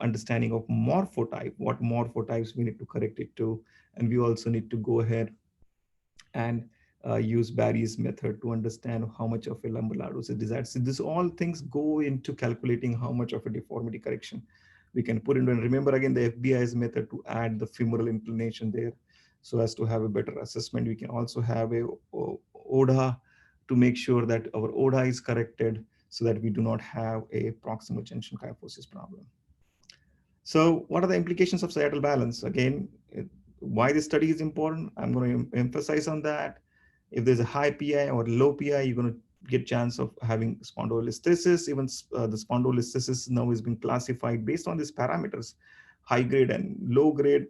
understanding of morphotype, what morphotypes we need to correct it to. And we also need to go ahead and use Barry's method to understand how much of a lumbar lordosis is desired. So this all things go into calculating how much of a deformity correction we can put into. And remember again, the FBI's method to add the femoral inclination there so as to have a better assessment. We can also have a ODA to make sure that our ODA is corrected so that we do not have a proximal junction kyphosis problem. So what are the implications of sagittal balance? Again, why this study is important, I'm going to emphasize on that. If there's a high PI or low PI, you're going to get chance of having spondylolisthesis. Even the spondylolisthesis now is being classified based on these parameters, high grade and low grade,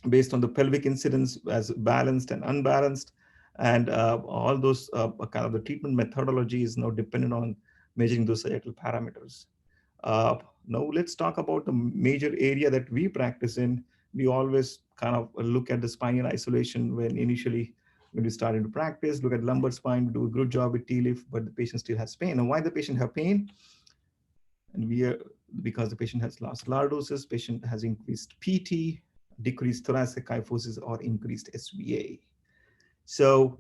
based on the pelvic incidence as balanced and unbalanced. And all those kind of the treatment methodology is now dependent on measuring those sagittal parameters. Uh, Now let's talk about the major area that we practice in. We always kind of look at the spine in isolation when we started to practice, look at lumbar spine, do a good job with T-lift, but the patient still has pain. And why the patient have pain? And we are, because the patient has lost lordosis, patient has increased PT, decreased thoracic kyphosis, or increased SVA. So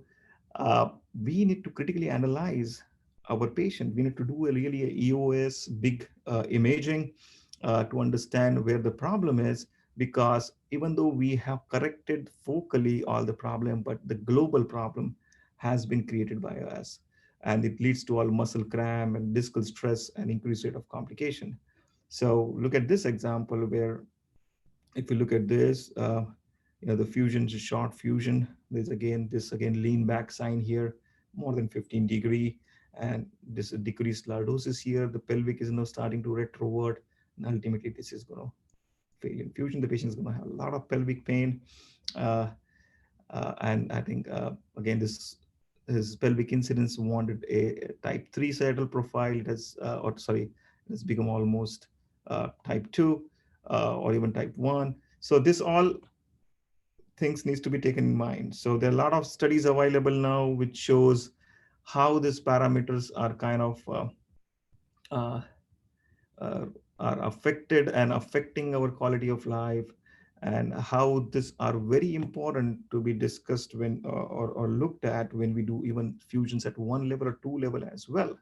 uh, we need to critically analyze our patient. We need to do a really a EOS, big imaging to understand where the problem is, because even though we have corrected focally all the problem, but the global problem has been created by us. And it leads to all muscle cramp and discal stress and increased rate of complication. So look at this example where if you look at this, the fusion is a short fusion. There's again this lean back sign here, more than 15 degree, and this decreased lordosis here. The pelvic is now starting to retrovert, and ultimately this is going to fail in fusion. The patient is going to have a lot of pelvic pain, uh, and I think again this his pelvic incidence wanted a type 3 sagittal profile. It has, or sorry, it has become almost type 2 or even type 1. So this all things needs to be taken in mind. So there are a lot of studies available now which shows how these parameters are kind of uh, uh, are affected and affecting our quality of life, and how these are very important to be discussed when or looked at when we do even fusions at one level or two level as well.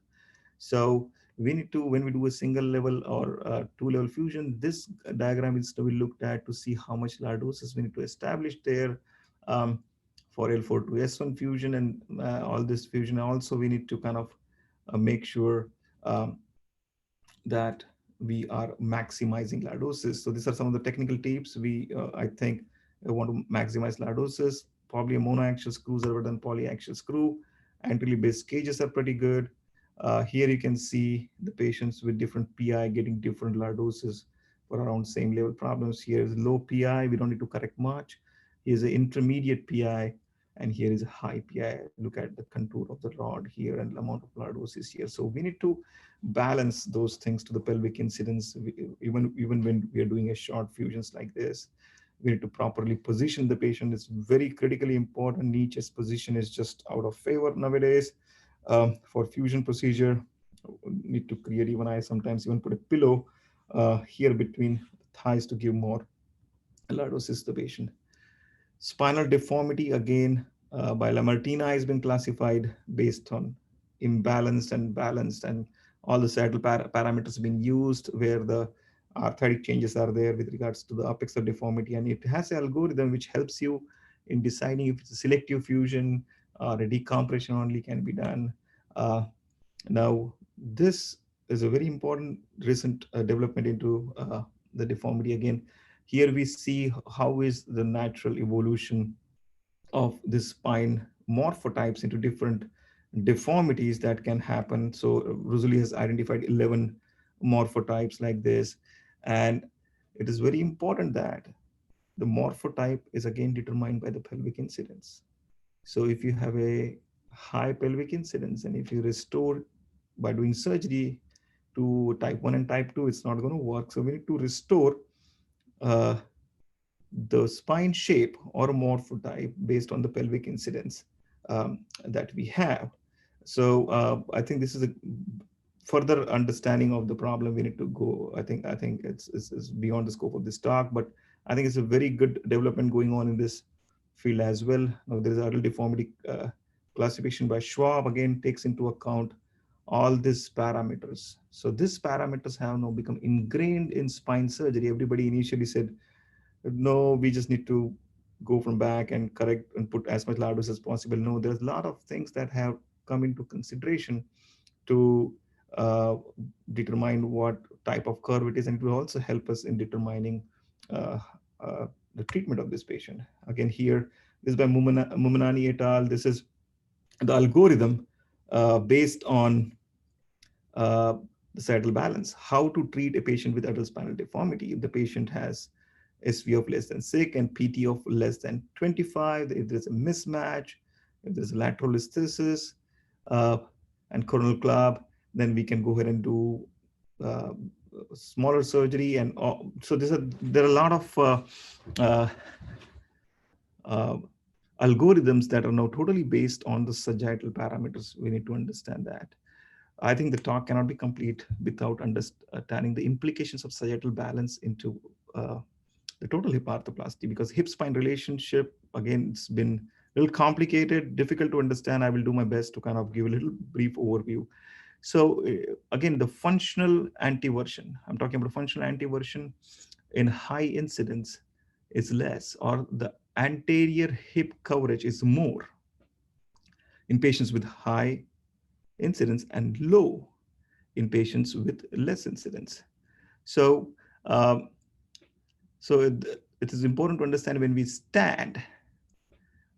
So we need to, when we do a single level or two level fusion, this diagram is to be looked at to see how much lordosis we need to establish there um, for L4 to S1 fusion and all this fusion. Also, we need to kind of make sure um, that we are maximizing lordosis. So these are some of the technical tips. I think, want to maximize lordosis. Probably a monoaxial screw is better than polyaxial screw. Anteriorly based cages are pretty good. Here you can see the patients with different PI getting different lordosis for around same level problems. Here is low PI, we don't need to correct much. Here's an intermediate PI, and here is a high PI. Look at the contour of the rod here and the amount of lordosis here. So we need to balance those things to the pelvic incidence. Even when we are doing a short fusions like this, we need to properly position the patient. It's very critically important. Niche's position is just out of favor nowadays. For fusion procedure, we need to create, even I sometimes even put a pillow here between the thighs to give more lordosis to the patient. Spinal deformity, again, by Lamartina has been classified based on imbalanced and balanced, and all the saddle parameters being used where the arthritic changes are there with regards to the apex of deformity. And it has an algorithm which helps you in deciding if it's a selective fusion or a decompression only can be done. Uh, Now, this is a very important recent development into the deformity. Again, Here we see how is the natural evolution of the spine morphotypes into different deformities that can happen. So Roussouly has identified 11 morphotypes like this. And it is very important that the morphotype is again determined by the pelvic incidence. So if you have a high pelvic incidence and if you restore by doing surgery to type 1 and type 2, it's not going to work. So we need to restore uh, the spine shape or morphotype based on the pelvic incidence that we have. So I think this is a further understanding of the problem we need to go. I think it's beyond the scope of this talk, but I think it's a very good development going on in this field as well. Now there is adult deformity classification by Schwab again takes into account all these parameters. So these parameters have now become ingrained in spine surgery. Everybody initially said, no, we just need to go from back and correct and put as much lardus as possible. No, there's a lot of things that have come into consideration to uh, determine what type of curve it is, and it will also help us in determining uh, uh, the treatment of this patient. Again, here, this is by Mumanani et al. This is the algorithm based on uh, the sagittal balance, how to treat a patient with adult spinal deformity. If the patient has SV of less than 6 and PT of less than 25, if there's a mismatch, if there's lateral listhesis uh, and coronal club, then we can go ahead and do uh, smaller surgery. And so there are a lot of uh, uh, algorithms that are now totally based on the sagittal parameters. We need to understand that. I think the talk cannot be complete without understanding the implications of sagittal balance into the total hip arthroplasty, because hip spine relationship, again, it's been a little complicated, difficult to understand. I will do my best to kind of give a little brief overview. So again, the functional anteversion, I'm talking about functional anteversion in high incidence is less, or the anterior hip coverage is more in patients with high incidence and low in patients with less incidence. So, um, it is important to understand when we stand,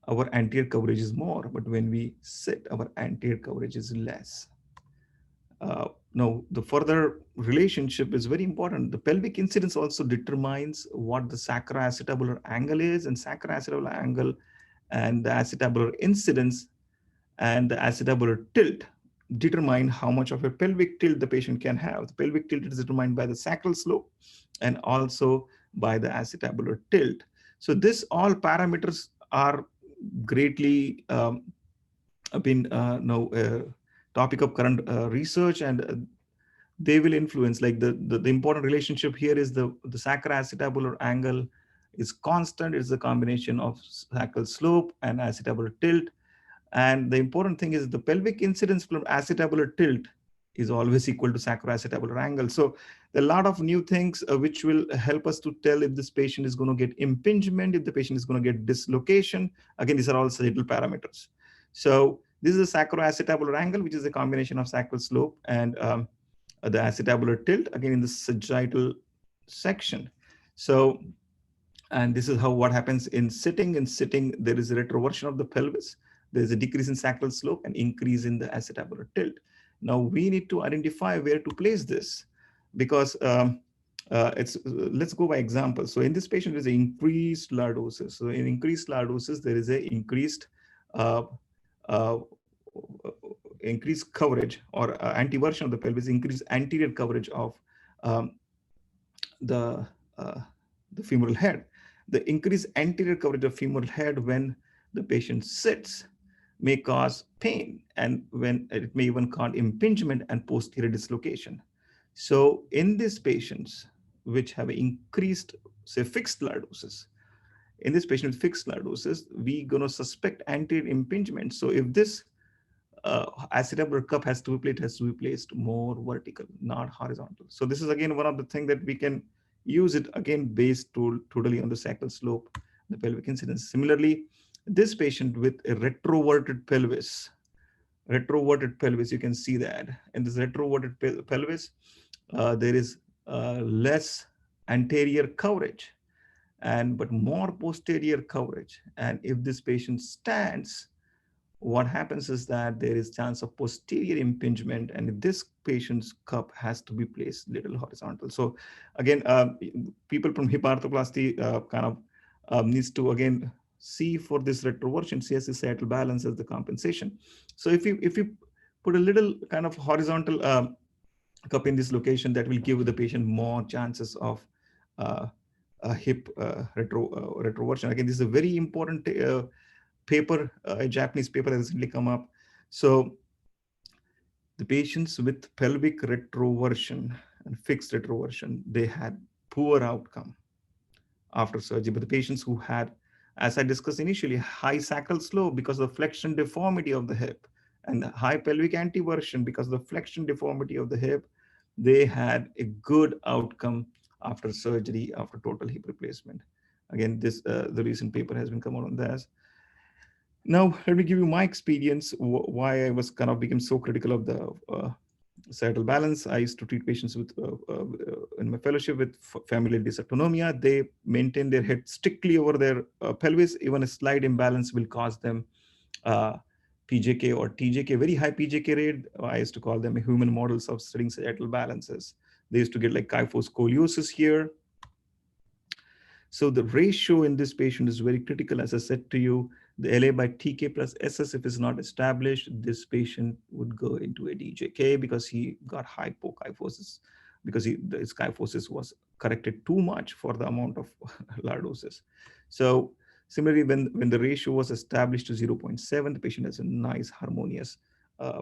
our anterior coverage is more, but when we sit, our anterior coverage is less. Now, the further relationship is very important. The pelvic incidence also determines what the sacroacetabular angle is, and sacroacetabular angle and the acetabular incidence and the acetabular tilt determine how much of a pelvic tilt the patient can have. The pelvic tilt is determined by the sacral slope and also by the acetabular tilt. So this all parameters are greatly been now topic of current research, and they will influence, like the important relationship here is the sacroacetabular angle is constant. It's a combination of sacral slope and acetabular tilt. And the important thing is the pelvic incidence from acetabular tilt is always equal to sacroacetabular angle. So there are a lot of new things which will help us to tell if this patient is going to get impingement, if the patient is going to get dislocation. Again, these are all sagittal parameters. So this is a sacroacetabular angle, which is a combination of sacral slope and the acetabular tilt, again in the sagittal section. So, and this is how what happens in sitting. In sitting, there is a retroversion of the pelvis. There is a decrease in sacral slope and increase in the acetabular tilt. Now we need to identify where to place this, because let's go by example. So in this patient, there is an increased lordosis. So in increased lordosis, there is a increased uh, uh, increased coverage, or anteversion of the pelvis, increased anterior coverage of um, the uh, the femoral head. The increased anterior coverage of femoral head when the patient sits may cause pain, and when it may even cause impingement and posterior dislocation. So in these patients which have increased, say, fixed lordosis, in this patient with fixed lordosis, we're going to suspect anterior impingement. So if this acetabular cup has to be placed more vertical, not horizontal. So this is again one of the things that we can use it again based totally on the sacral slope, the pelvic incidence. Similarly, this patient with a retroverted pelvis, you can see that in this retroverted pelvis, there is less anterior coverage. but more posterior coverage. And if this patient stands, what happens is that there is chance of posterior impingement, and if this patient's cup has to be placed little horizontal. So again, people from hip arthroplasty kind of needs to again see for this retroversion, CSC sagittal balance as the compensation. So if you put a little kind of horizontal cup in this location, that will give the patient more chances of uh, a hip retroversion. Again, this is a very important paper, a Japanese paper that recently come up. So the patients with pelvic retroversion and fixed retroversion, they had poor outcome after surgery. But the patients who had, as I discussed initially, high sacral slope because of the flexion deformity of the hip, and high pelvic anteversion because of the flexion deformity of the hip, they had a good outcome after surgery, after total hip replacement. Again, this the recent paper has been come out on this. Now, let me give you my experience, why I was kind of became so critical of the sagittal balance. I used to treat patients with, in my fellowship with familial dysautonomia. They maintain their head strictly over their pelvis. Even a slight imbalance will cause them uh, PJK or TJK, very high PJK rate. I used to call them human models of studying sagittal balances. They used to get like kyphoscoliosis here. So the ratio in this patient is very critical. As I said to you, the LA by TK plus SS, if it's not established, this patient would go into a DJK because he got hypokyphosis, because his kyphosis was corrected too much for the amount of lordosis. So similarly, when the ratio was established to 0.7, the patient has a nice harmonious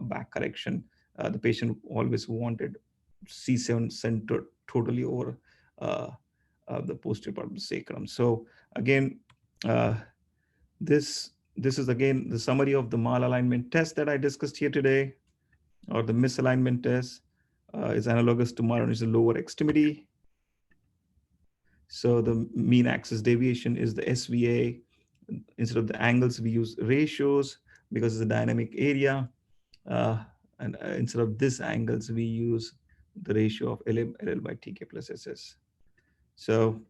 back correction. The patient always wanted C7 centered totally over the posterior part of the sacrum. So again, uh, this is again the summary of the malalignment test that I discussed here today, or the misalignment test. Is analogous to Maron is the lower extremity. So the mean axis deviation is the SVA. Instead of the angles, we use ratios because it's a dynamic area. And instead of this angles, we use the ratio of LL by TK plus SS. So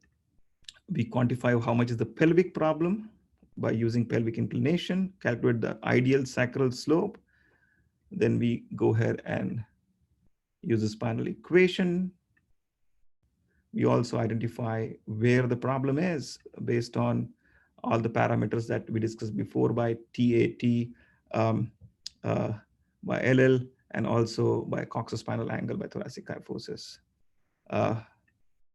we quantify how much is the pelvic problem by using pelvic inclination, calculate the ideal sacral slope. Then we go ahead and use the spinal equation. We also identify where the problem is based on all the parameters that we discussed before by TAT, um, uh, by LL, and also by coxospinal angle by thoracic kyphosis. Uh,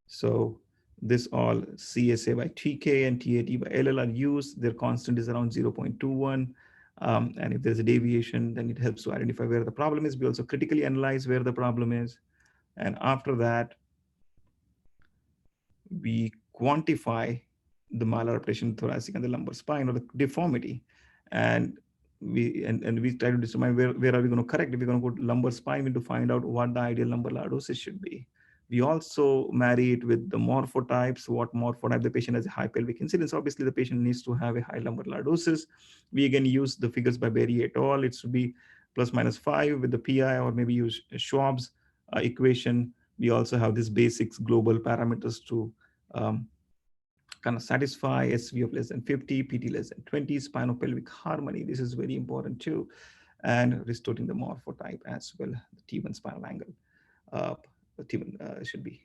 So this all CSA by TK and TAT by LL are used. Their constant is around 0.21. And if there's a deviation, then it helps to identify where the problem is. We also critically analyze where the problem is. And after that, we quantify the maladaptation thoracic and the lumbar spine, or the deformity. And we try to determine where are we going to correct. If we're going to go to lumbar spine, we need to find out what the ideal lumbar lordosis should be. We also marry it with the morphotypes, what morphotype the patient has a high pelvic incidence. Obviously, the patient needs to have a high lumbar lordosis. We again use the figures by Berry et al. It should be plus minus 5 with the PI, or maybe use Schwab's equation. We also have these basics global parameters to um, kind of satisfy SV of less than 50, PT less than 20, spinopelvic harmony. This is very important too. And restoring the morphotype as well, the T1 spinal angle. The T1 should be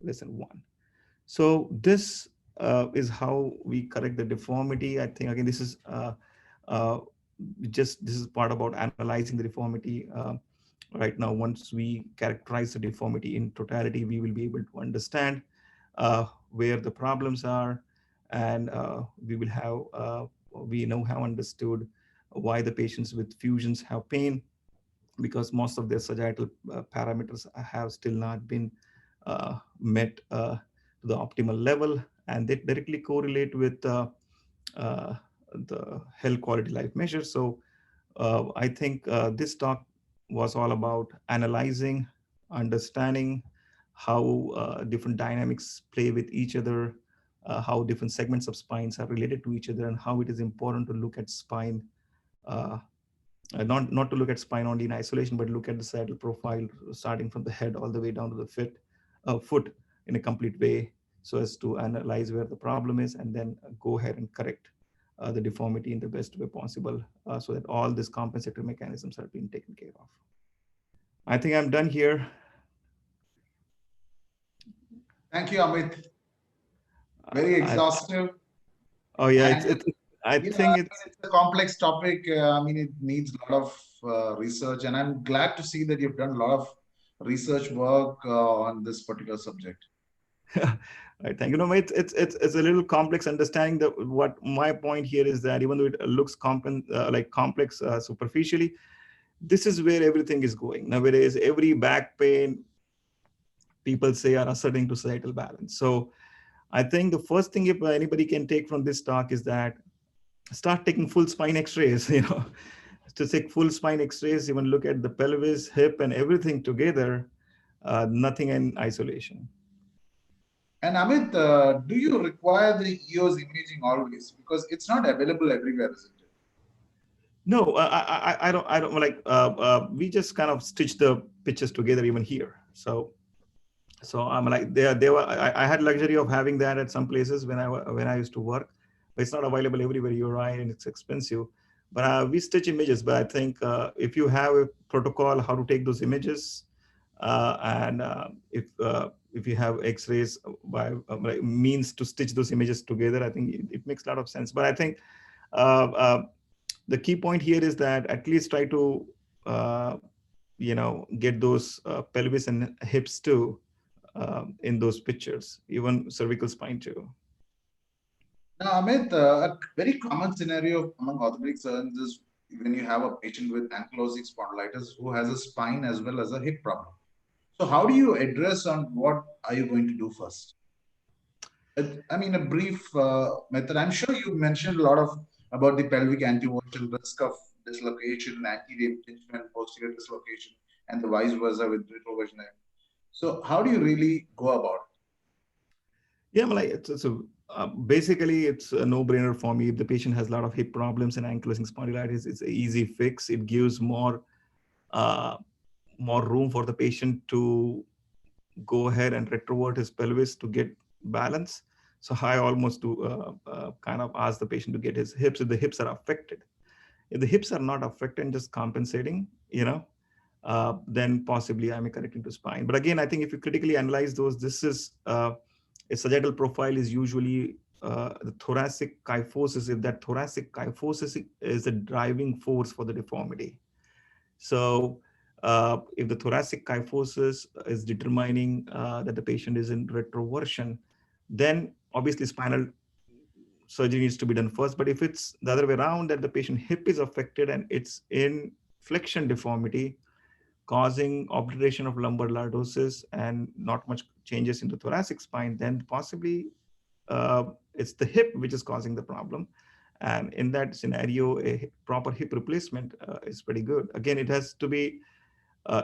less than 1. So this is how we correct the deformity. I think, again, this is uh, this is part about analyzing the deformity. Right now, once we characterize the deformity in totality, we will be able to understand where the problems are, and we now have understood why the patients with fusions have pain, because most of their sagittal parameters have still not been met to the optimal level, and they directly correlate with uh, the health quality life measures. So I think this talk was all about analyzing, understanding how different dynamics play with each other, how different segments of spines are related to each other, and how it is important to look at spine, uh, not to look at spine only in isolation, but look at the saddle profile starting from the head all the way down to the foot in a complete way. so as to analyze where the problem is and then go ahead and correct the deformity in the best way possible, so that all these compensatory mechanisms are being taken care of. I think I'm done here.
Thank you, Amit. Very
I,
exhaustive.
oh yeah,
And
I think it's
it's a complex topic. I mean, it needs a lot of research, and I'm glad to see that you've done a lot of research work on this particular subject.
right. Thank you. No, it's a little complex understanding. That what my point here is that even though it looks like complex superficially, this is where everything is going. Nowadays, every back pain people say are asserting to sagittal balance. So I think the first thing if anybody can take from this talk is that start taking full spine X-rays. To take full spine X-rays, even look at the pelvis, hip, and everything together. Nothing in isolation.
And Amit, do you require the EOS imaging always? Because it's not available everywhere, isn't it?
No, I don't like. We just kind of stitch the pictures together even here. So I'm like they were. I had luxury of having that at some places when I used to work, but it's not available everywhere. You're right, and it's expensive. But we stitch images. But I think if you have a protocol how to take those images, and if you have X-rays by like means to stitch those images together, I think it makes a lot of sense. But I think uh, uh, the key point here is that at least try to get those pelvis and hips too in those pictures, even cervical spine too.
Now, Amit, a very common scenario among orthopedic surgeons is when you have a patient with ankylosing spondylitis who has a spine as well as a hip problem. So, how do you address on what are you going to do first? I mean, a brief method. I'm sure you mentioned a lot of about the pelvic anteversion risk of dislocation, anterior impingement, posterior dislocation, and the vice versa with retroversion. So, how do you really go about it?
Yeah, like basically it's a no-brainer for me. If the patient has a lot of hip problems and ankylosing spondylitis, it's an easy fix. It gives uh, more room for the patient to go ahead and retrovert his pelvis to get balance. So I almost do kind of ask the patient to get his hips if the hips are affected. If the hips are not affected and just compensating, then possibly I may correct into spine. But again, I think if you critically analyze those, this is a sagittal profile is usually the thoracic kyphosis. If that thoracic kyphosis is the driving force for the deformity. So if the thoracic kyphosis is determining that the patient is in retroversion, then obviously spinal surgery needs to be done first. But if it's the other way around, that the patient hip is affected and it's in flexion deformity, causing obliteration of lumbar lordosis and not much changes in the thoracic spine, then possibly it's the hip which is causing the problem. And in that scenario, a proper hip replacement is pretty good. Again, it has to be,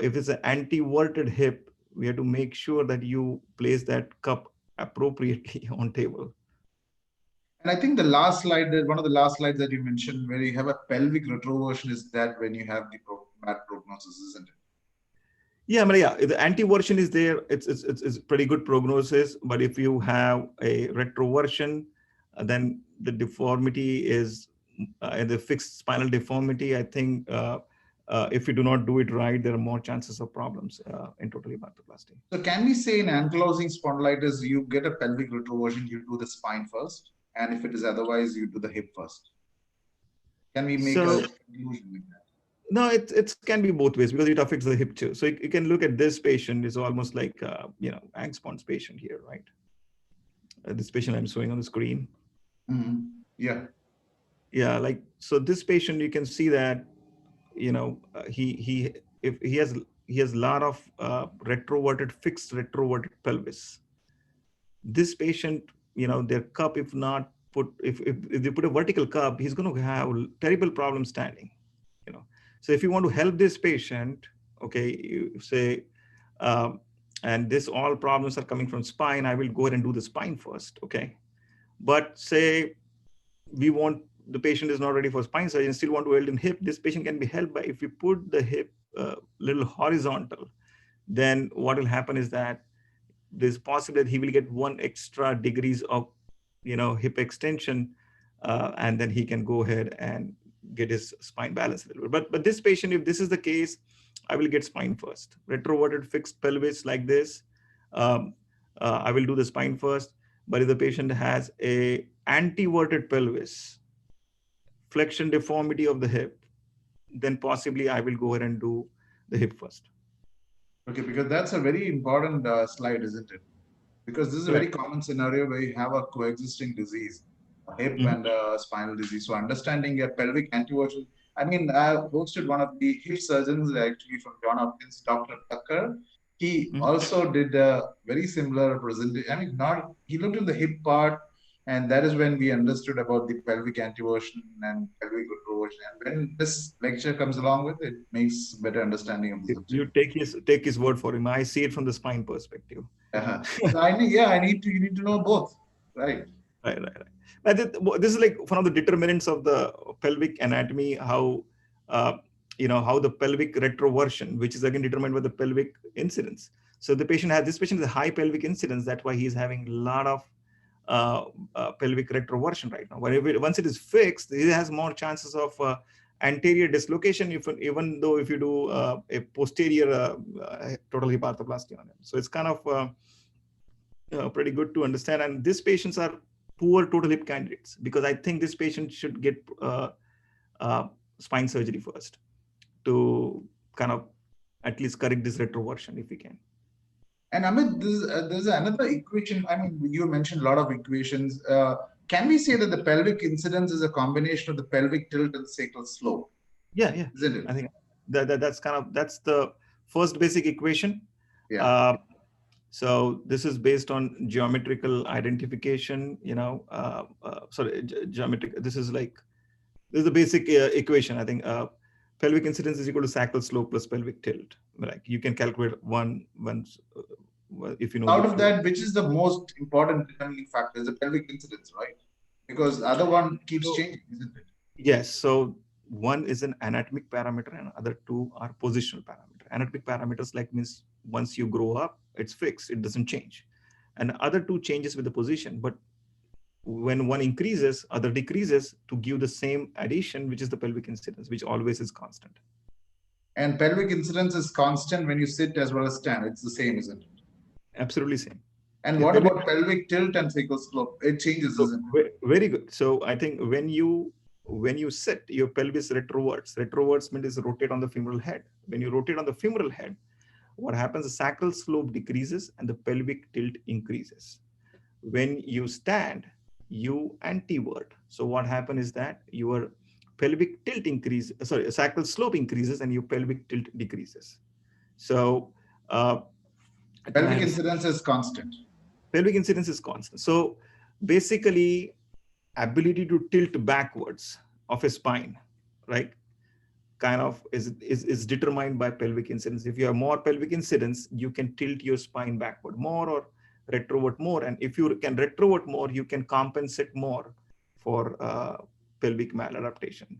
if it's an anti-verted hip, we have to make sure that you place that cup appropriately on table.
And I think the last slide, one of the last slides that you mentioned, where you have a pelvic retroversion, is that when you have the bad prognosis, isn't it?
Yeah, I mean, yeah, the anti-version is there. It's pretty good prognosis. But if you have a retroversion, then the deformity is the fixed spinal deformity. I think if you do not do it right, there are more chances of problems in total arthroplasty.
So can we say in ankylosing spondylitis, you get a pelvic retroversion, you do the spine first, and if it is otherwise, you do the hip first? Can we make
So
a conclusion with that?
no, it can be both ways because it affects the hip too. So you can look at this patient is almost like Angspons patient here, right? This patient I'm showing on the screen.
Yeah.
Yeah, like so this patient you can see that he if he has a lot of fixed retroverted pelvis. This patient, their cup, if not put, if they put a vertical cup, he's going to have terrible problem standing. So if you want to help this patient, okay, you say, and this all problems are coming from spine, I will go ahead and do the spine first, okay. But say we want, the patient is not ready for spine surgery and still want to weld in hip, this patient can be helped by, if you put the hip little horizontal, then what will happen is that there's possible that he will get 1 extra degrees of, hip extension, and then he can go ahead and get his spine balanced a little bit. But this patient, if this is the case, I will get spine first. Retroverted fixed pelvis like this, I will do the spine first. But if the patient has a anteverted pelvis, flexion deformity of the hip, then possibly I will go ahead and do the hip first.
Okay, because that's a very important slide, isn't it? Because this is a very common scenario where you have a coexisting disease, a hip and a spinal disease. So understanding a pelvic anteversion. I mean, I hosted one of the hip surgeons actually from John Hopkins, Dr. Tucker. He also did a very similar presentation. I mean, not he looked at the hip part, and that is when we understood about the pelvic anteversion and pelvic retroversion. And when this lecture comes along with it, makes better understanding of the subject.
You take his word for him. I see it from the spine perspective.
So I need you need to know both, right?
Right. This is like one of the determinants of the pelvic anatomy, how how the pelvic retroversion, which is again determined by the pelvic incidence. So this patient has a high pelvic incidence. That's why he's having a lot of pelvic retroversion right now. Once it is fixed, it has more chances of anterior dislocation, even though if you do a posterior total hip arthroplasty on him. So it's kind of pretty good to understand. And these patients are poor total hip candidates, because I think this patient should get spine surgery first to kind of at least correct this retroversion if we can.
And Amit, there's another equation. I mean, you mentioned a lot of equations. Can we say that the pelvic incidence is a combination of the pelvic tilt and sacral slope?
Yeah.
Isn't it?
I think that's the first basic equation.
Yeah.
So this is based on geometrical identification. Geometric. This is the basic equation. I think pelvic incidence is equal to sacral slope plus pelvic tilt. Like you can calculate one if you know.
Out of that, which is the most important determining factor? Is the pelvic incidence, right? Because the other one keeps changing, isn't it?
Yes. So one is an anatomic parameter and other two are positional parameter. Anatomic parameters means once you grow up, it's fixed, it doesn't change. And other two changes with the position, but when one increases, other decreases to give the same addition, which is the pelvic incidence, which always is constant.
And pelvic incidence is constant when you sit as well as stand. It's the same, isn't it?
Absolutely same.
And what about pelvic tilt and sacral slope? It changes, isn't it?
Very good. So I think when you sit, your pelvis retroverts. Retroverts means rotate on the femoral head. When you rotate on the femoral head, what happens? The sacral slope decreases and the pelvic tilt increases. When you stand, you antevert. So what happens is that your pelvic tilt sacral slope increases and your pelvic tilt decreases. So
pelvic incidence is constant.
Pelvic incidence is constant. So basically, ability to tilt backwards of a spine, right, kind of is determined by pelvic incidence. If you have more pelvic incidence, you can tilt your spine backward more or retrovert more. And if you can retrovert more, you can compensate more for pelvic maladaptation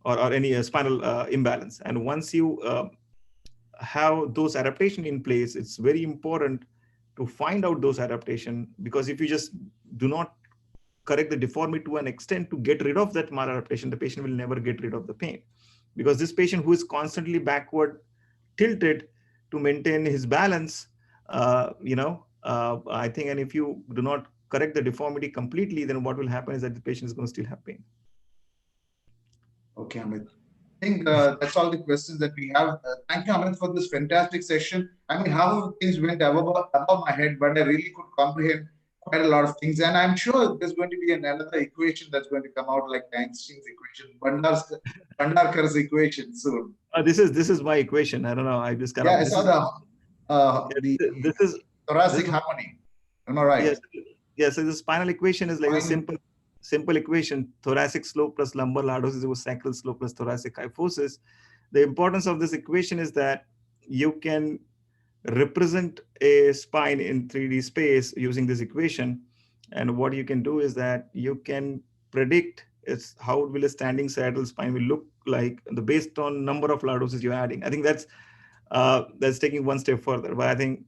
or any spinal imbalance. And once you have those adaptation in place, it's very important to find out those adaptation, because if you just do not correct the deformity to an extent to get rid of that maladaptation, the patient will never get rid of the pain. Because this patient who is constantly backward tilted to maintain his balance, I think, and if you do not correct the deformity completely, then what will happen is that the patient is going to still have pain.
Okay, Amit. I think that's all the questions that we have. Thank you, Amit, for this fantastic session. I mean, half of things went above my head, but I really could comprehend quite a lot of things. And I'm sure there's going to be another equation that's going to come out, like Einstein's equation, Bhandarkar's equation soon.
This is my equation. I don't know. I just kind
of. I saw this is thoracic harmony. Am I right?
Yes. So the spinal equation is like a simple equation: thoracic slope plus lumbar lordosis equals sacral slope plus thoracic kyphosis. The importance of this equation is that you can represent a spine in 3D space using this equation. And what you can do is that you can predict how will a standing saddle spine will look like based on number of lordosis you're adding. I think that's taking one step further, but I think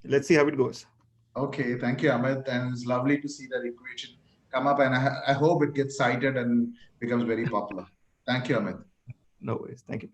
let's see how it goes.
Okay, thank you, Amit. And it's lovely to see that equation come up, and I hope it gets cited and becomes very popular. Thank you, Amit.
No worries. Thank you.